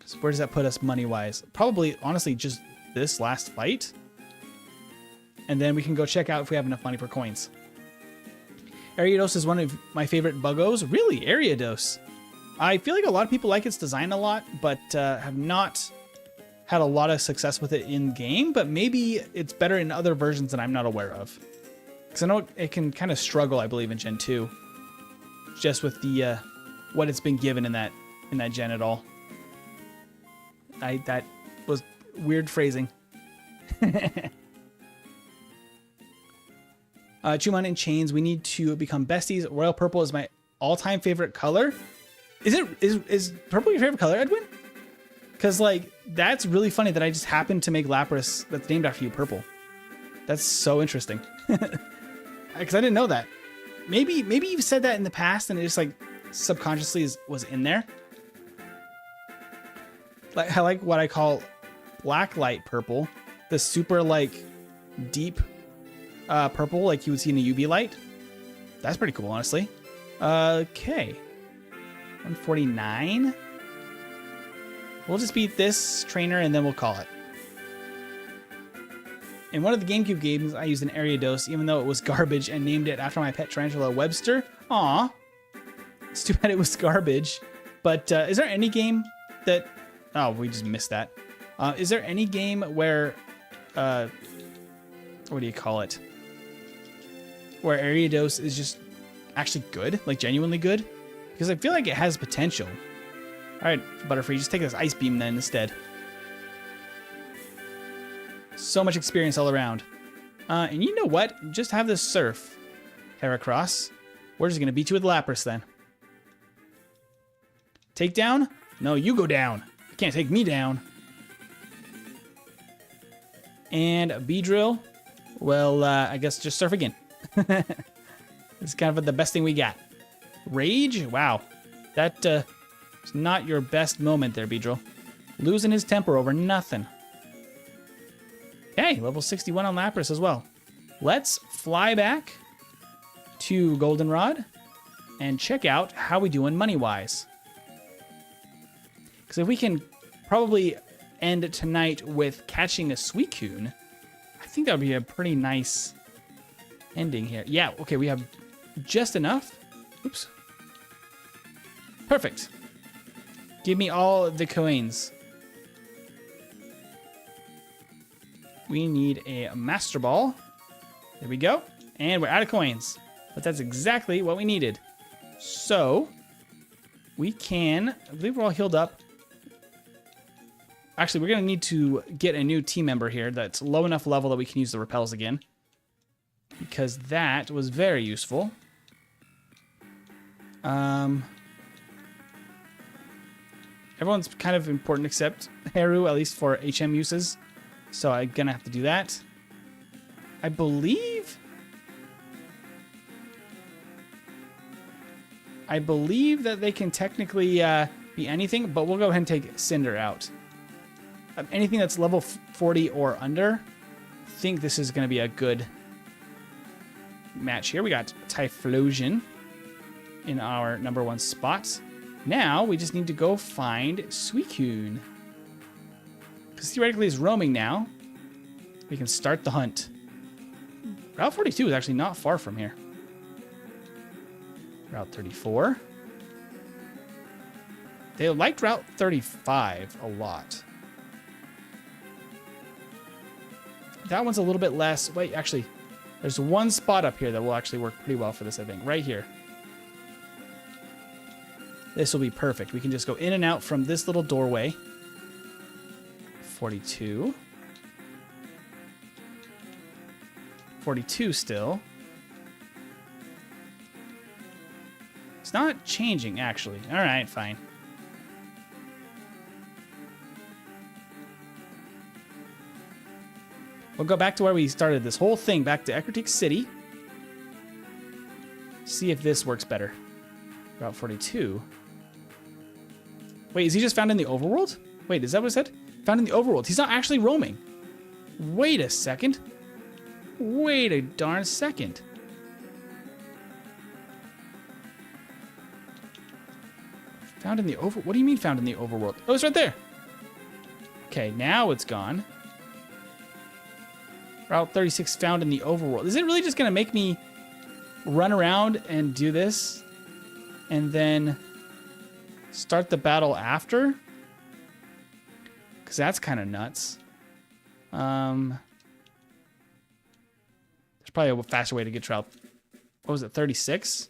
So where does that put us money-wise? Probably, honestly, just this last fight. And then we can go check out if we have enough money for coins. Ariados is one of my favorite buggos. Really, Ariados. I feel like a lot of people like its design a lot, but have not had a lot of success with it in game, but maybe it's better in other versions that I'm not aware of. Because I know it can kind of struggle, I believe, in Gen 2. Just with the what it's been given in that gen at all. That was weird phrasing. Chumon and Chains, we need to become besties. Royal Purple is my all-time favorite color. Is purple your favorite color, Edwin? Because, like, that's really funny that I just happened to make Lapras that's named after you purple. That's so interesting. Because I didn't know that. Maybe you've said that in the past and it just, like, subconsciously was in there. Like, I like what I call blacklight purple. The super, like, deep purple like you would see in a UV light. That's pretty cool, honestly. Okay. 149. We'll just beat this trainer and then we'll call it. In one of the GameCube games, I used an Ariados, even though it was garbage, and named it after my pet tarantula, Webster. Aw. It's too bad it was garbage. But is there any game that... Oh, we just missed that. Is there any game where... what do you call it? Where Ariados is just actually good? Like, genuinely good? Because I feel like it has potential. Alright, Butterfree, just take this Ice Beam then instead. So much experience all around. And you know what? Just have this Surf. Heracross. We're just going to beat you with Lapras then. Take down? No, you go down. You can't take me down. And Beedrill. Well, I guess just Surf again. It's kind of the best thing we got. Rage? Wow. That is not your best moment there, Beedrill. Losing his temper over nothing. Okay, level 61 on Lapras as well. Let's fly back to Goldenrod and check out how we doing money-wise. Because if we can probably end tonight with catching a Suicune, I think that would be a pretty nice ending here. Yeah, okay, we have just enough. Oops. Perfect. Give me all the coins. We need a Master Ball. There we go. And we're out of coins. But that's exactly what we needed. So, we can... I believe we're all healed up. Actually, we're going to need to get a new team member here that's low enough level that we can use the repels again. Because that was very useful. Everyone's kind of important except Haru, at least for HM uses. So I'm going to have to do that. I believe that they can technically be anything, but we'll go ahead and take Cinder out. Anything that's level 40 or under, I think this is going to be a good match here. We got Typhlosion in our #1 spot. Now we just need to go find Suicune. Because theoretically it's roaming now. We can start the hunt. Route 42 is actually not far from here. Route 34. They liked Route 35 a lot. That one's a little bit less. Wait, actually, there's one spot up here that will actually work pretty well for this, I think. Right here. This will be perfect. We can just go in and out from this little doorway. 42. 42 still. It's not changing, actually. All right, fine. We'll go back to where we started this whole thing, back to Ecruteak City. See if this works better. Route 42. Wait, is he just found in the overworld? Wait, is that what it said? Found in the overworld. He's not actually roaming. Wait a second. Wait a darn second. Found in the over... What do you mean found in the overworld? Oh, it's right there. Okay, now it's gone. Route 36 found in the overworld. Is it really just going to make me run around and do this? And then start the battle after? because that's kind of nuts. There's probably a faster way to get Trout. What was it, 36?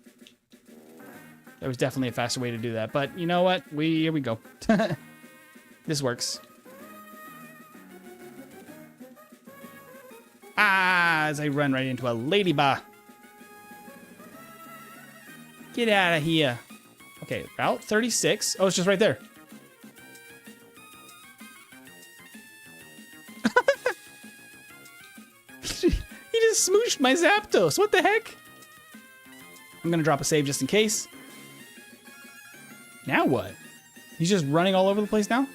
There was definitely a faster way to do that, but you know what? Here we go. This works. Ah, as I run right into a ladybug. Get out of here. Okay, Route 36. Oh, it's just right there. He just smooshed my Zapdos. What the heck? I'm gonna drop a save just in case. Now what? He's just running all over the place now?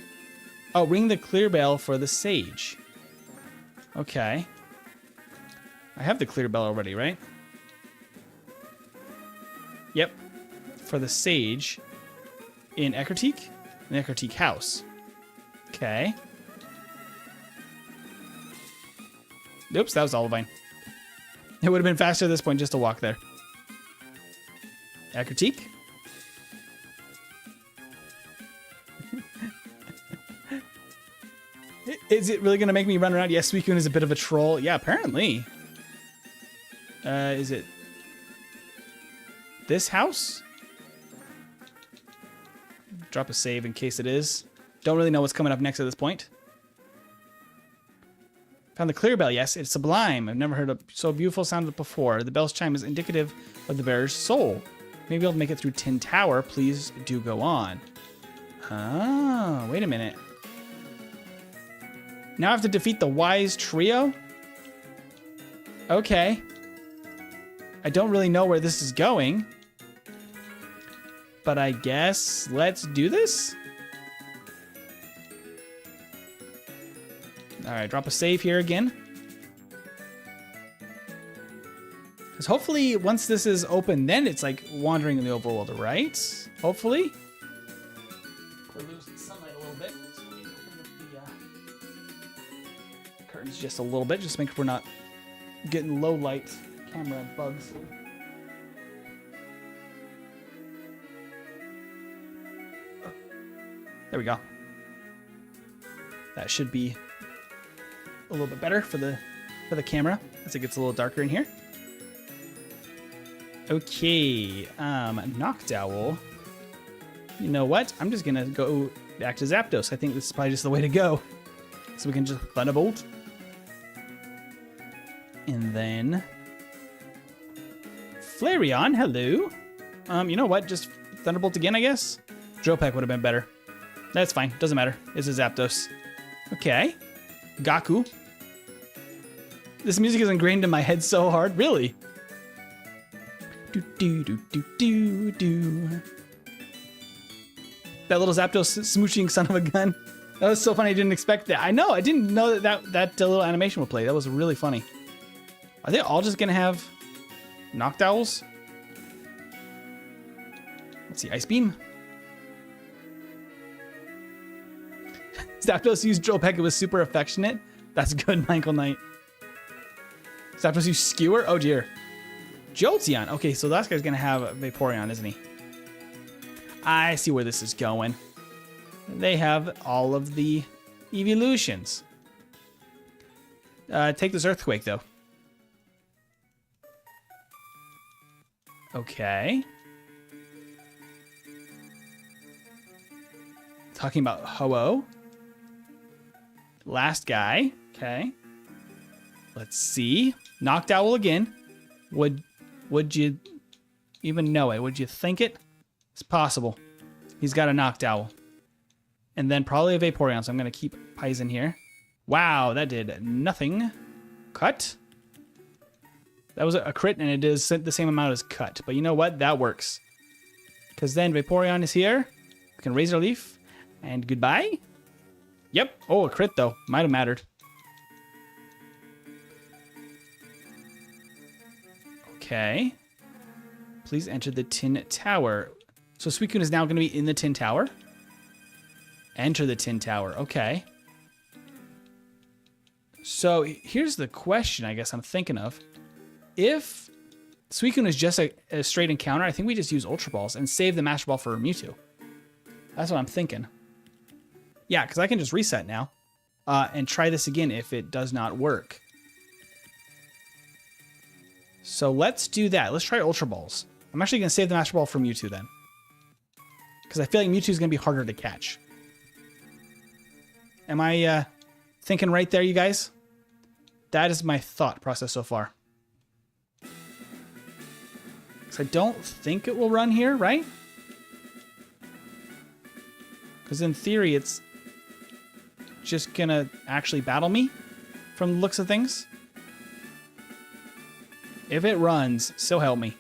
Oh, ring the clear bell for the sage. Okay. I have the clear bell already, right? Yep. For the sage in Eckerteak? In Eckerteak House. Okay. Oops, that was Olivine. It would have been faster at this point just to walk there. Eckerteak? Is it really going to make me run around? Yes, Suicune is a bit of a troll. Yeah, apparently. Is it this house? Drop a save in case it is. Don't really know what's coming up next at this point. Found the clear bell. Yes, it's sublime. I've never heard a so beautiful sound before. The bell's chime is indicative of the bearer's soul. Maybe I'll make it through Tin Tower. Please do go on. Oh, wait a minute. Now I have to defeat the wise trio? Okay. I don't really know where this is going. But I guess let's do this? Alright, drop a save here again. Because hopefully once this is open, then it's like wandering in the overworld, right? Hopefully. We're losing sunlight a little bit. So we need to clean up the curtains just a little bit, just to make sure we're not getting low light camera bugs. There we go. That should be a little bit better for the camera as it gets a little darker in here. Okay, Noctowl. You know what? I'm just gonna go back to Zapdos. I think this is probably just the way to go. So we can just Thunderbolt. And then Flareon, hello. You know what? Just Thunderbolt again, I guess. Drill Peck would have been better. That's fine. Doesn't matter. It's a Zapdos. Okay. Gaku. This music is ingrained in my head so hard. Really? Do do do do do do. That little Zapdos smooching son of a gun. That was so funny. I didn't expect that. I know. I didn't know that little animation would play. That was really funny. Are they all just gonna have Noctowls? Let's see. Ice Beam. Zapdos used Drill Peck. It was super affectionate. That's good, Michael Knight. Zapdos used Skewer? Oh, dear. Jolteon. Okay, so that guy's going to have Vaporeon, isn't he? I see where this is going. They have all of the evolutions. Take this Earthquake, though. Okay. Talking about Ho-Oh. Last guy. Okay. Let's see. Noctowl again. Would you even know it? Would you think it? It's possible. He's got a Noctowl. And then probably a Vaporeon, so I'm going to keep Pizen here. Wow, that did nothing. Cut. That was a crit, and it is the same amount as cut. But you know what? That works. Because then Vaporeon is here. We can Razor Leaf. And goodbye. Yep. Oh, a crit, though. Might have mattered. Okay. Please enter the Tin Tower. So Suicune is now going to be in the Tin Tower. Enter the Tin Tower. Okay. So here's the question I guess I'm thinking of. If Suicune is just a straight encounter, I think we just use Ultra Balls and save the Master Ball for Mewtwo. That's what I'm thinking. Yeah, because I can just reset now and try this again if it does not work. So let's do that. Let's try Ultra Balls. I'm actually going to save the Master Ball from Mewtwo then. Because I feel like Mewtwo is going to be harder to catch. Am I thinking right there, you guys? That is my thought process so far. Because I don't think it will run here, right? Because in theory, it's just going to actually battle me from the looks of things. If it runs, so help me.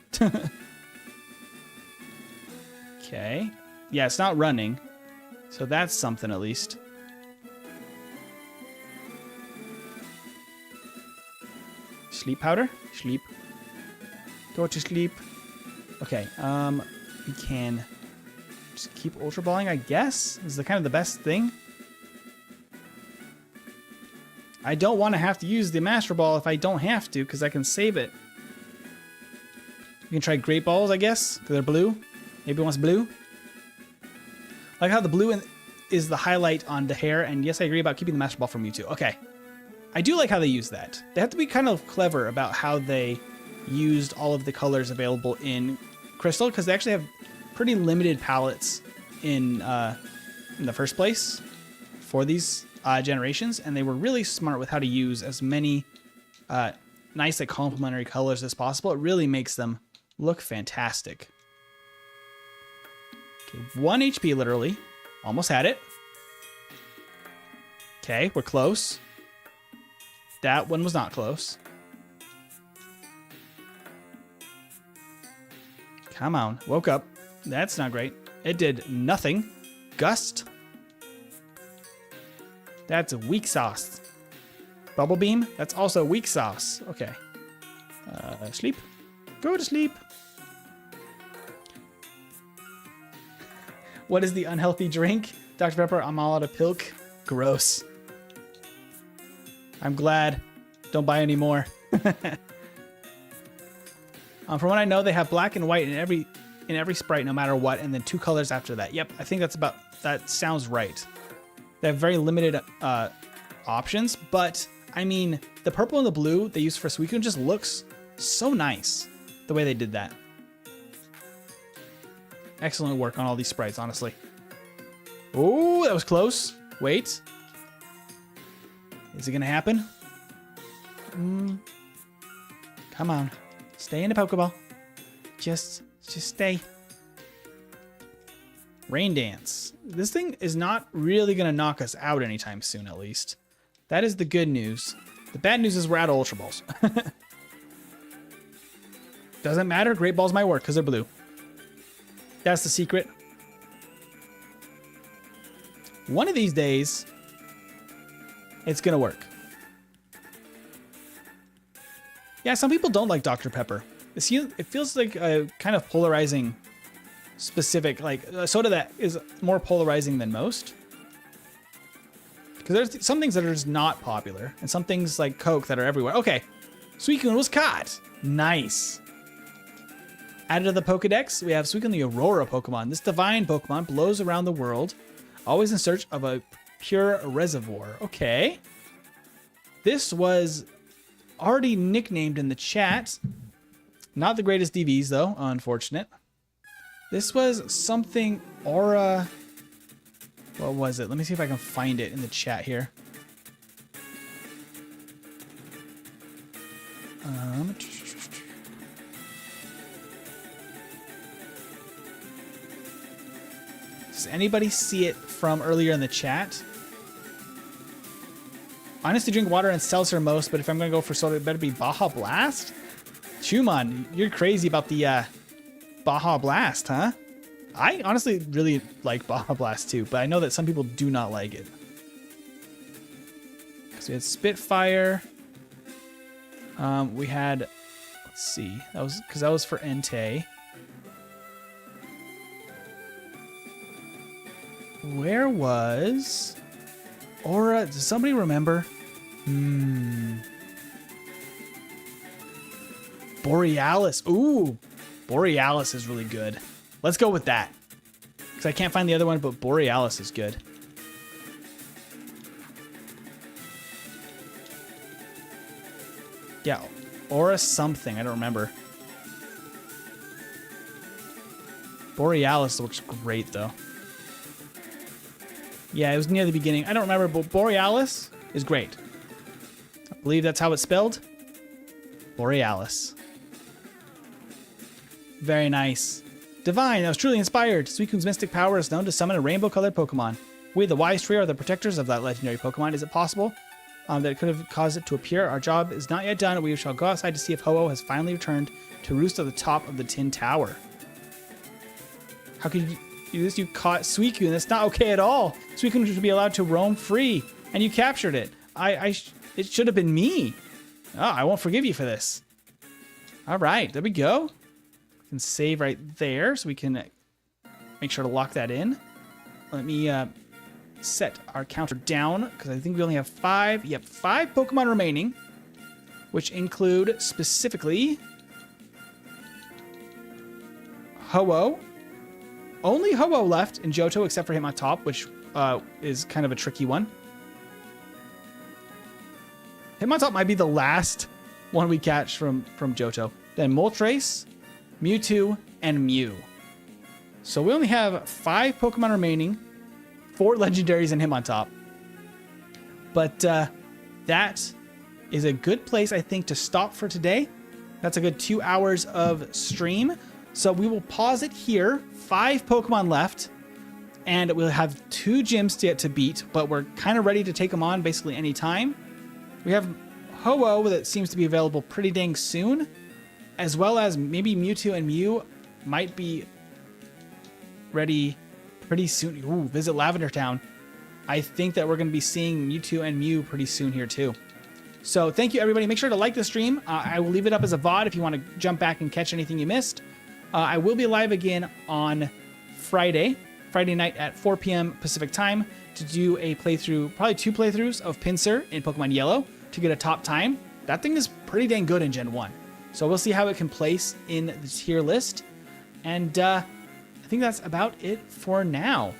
Okay. Yeah, it's not running. So that's something at least. Sleep powder? Sleep. Go to sleep. Okay, we can just keep Ultra Balling, I guess. Is the kind of the best thing. I don't want to have to use the Master Ball if I don't have to, because I can save it. We can try Great Balls, I guess, because they're blue. Maybe it wants blue. I like how the blue is the highlight on the hair, and yes, I agree about keeping the Master Ball from Mewtwo. Okay. I do like how they use that. They have to be kind of clever about how they used all of the colors available in Crystal, because they actually have pretty limited palettes in the first place for these generations, and they were really smart with how to use as many nice, like, complementary colors as possible. It really makes them look fantastic. Okay, 1 HP literally. Almost had it. Okay, we're close. That one was not close. Come on, woke up. That's not great. It did nothing. Gust. That's weak sauce. Bubble Beam. That's also weak sauce. Okay. Sleep. Go to sleep. What is the unhealthy drink? Dr. Pepper, I'm all out of pilk. Gross. I'm glad. Don't buy any more. From what I know, they have black and white in every sprite, no matter what, and then 2 colors after that. Yep, I think that sounds right. They have very limited options, but I mean, the purple and the blue they use for Suicune just looks so nice the way they did that. Excellent work on all these sprites, honestly. Oh, that was close. Wait. Is it gonna happen? Come on. Stay in the Pokeball. Just stay. Rain Dance. This thing is not really gonna knock us out anytime soon, at least. That is the good news. The bad news is we're out of Ultra Balls. Doesn't matter. Great Balls might work because they're blue. That's the secret. One of these days, it's gonna work. Yeah, some people don't like Dr. Pepper. It feels like a kind of polarizing specific, like a soda that is more polarizing than most. Because there's some things that are just not popular, and some things like Coke that are everywhere. Okay, Suicune was caught. Nice. Added to the Pokédex, we have Suicune the Aurora Pokemon. This divine Pokemon blows around the world, always in search of a pure reservoir. Okay. This was already nicknamed in the chat. Not the greatest DVs, though. Unfortunate. This was something Aura... What was it? Let me see if I can find it in the chat here. Does anybody see it from earlier in the chat? Honestly, drink water and seltzer most, but if I'm going to go for soda, it better be Baja Blast? Chumon, you're crazy about the Baja Blast, huh? I honestly really like Baja Blast too, but I know that some people do not like it. So we had Spitfire. We had, let's see, that was for Entei. Where was Aura? Does somebody remember? Borealis. Ooh, Borealis is really good. Let's go with that. Because I can't find the other one, but Borealis is good. Yeah, Aura something. I don't remember. Borealis looks great, though. Yeah, it was near the beginning. I don't remember, but Borealis is great. I believe that's how it's spelled. Borealis. Very nice. Divine, I was truly inspired. Suicune's mystic power is known to summon a rainbow-colored Pokemon. We, the Wise Trio, are the protectors of that legendary Pokemon. Is it possible that it could have caused it to appear? Our job is not yet done. We shall go outside to see if Ho-Oh has finally returned to roost at the top of the Tin Tower. How could you do this? You caught Suicune. That's not okay at all. Suicune should be allowed to roam free, and you captured it. It should have been me. Oh, I won't forgive you for this. All right, there we go. We can save right there, so we can make sure to lock that in. Let me set our counter down, because I think we only have 5. Yep, 5 Pokemon remaining, which include specifically Ho-Oh. Only Ho-Oh left in Johto, except for him on top, which is kind of a tricky one. Hitmontop might be the last one we catch from Johto. Then Moltres, Mewtwo, and Mew. So we only have 5 Pokemon remaining, 4 legendaries and Hitmontop. But that is a good place, I think, to stop for today. That's a good 2 hours of stream. So we will pause it here. 5 Pokemon left. And we'll have 2 gyms to beat, but we're kind of ready to take them on basically any time. We have Ho-Oh that seems to be available pretty dang soon, as well as maybe Mewtwo and Mew might be ready pretty soon. Ooh, visit Lavender Town. I think that we're going to be seeing Mewtwo and Mew pretty soon here too. So thank you, everybody. Make sure to like the stream. I will leave it up as a VOD if you want to jump back and catch anything you missed. I will be live again on Friday night at 4 p.m. Pacific time to do a playthrough, probably 2 playthroughs of Pinsir in Pokemon Yellow to get a top time. That thing is pretty dang good in Gen 1. So we'll see how it can place in the tier list. And I think that's about it for now.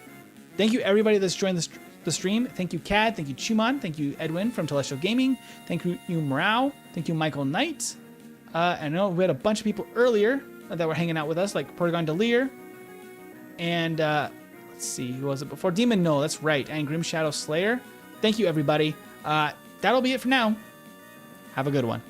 Thank you, everybody that's joined the stream. Thank you, Cad. Thank you, Chuman. Thank you, Edwin from Telestial Gaming. Thank you, Morao. Thank you, Michael Knight. I know we had a bunch of people earlier that were hanging out with us, like Porygon Delir. And let's see, who was it before? Demon No, that's right. And Grim Shadow Slayer. Thank you, everybody. That'll be it for now. Have a good one.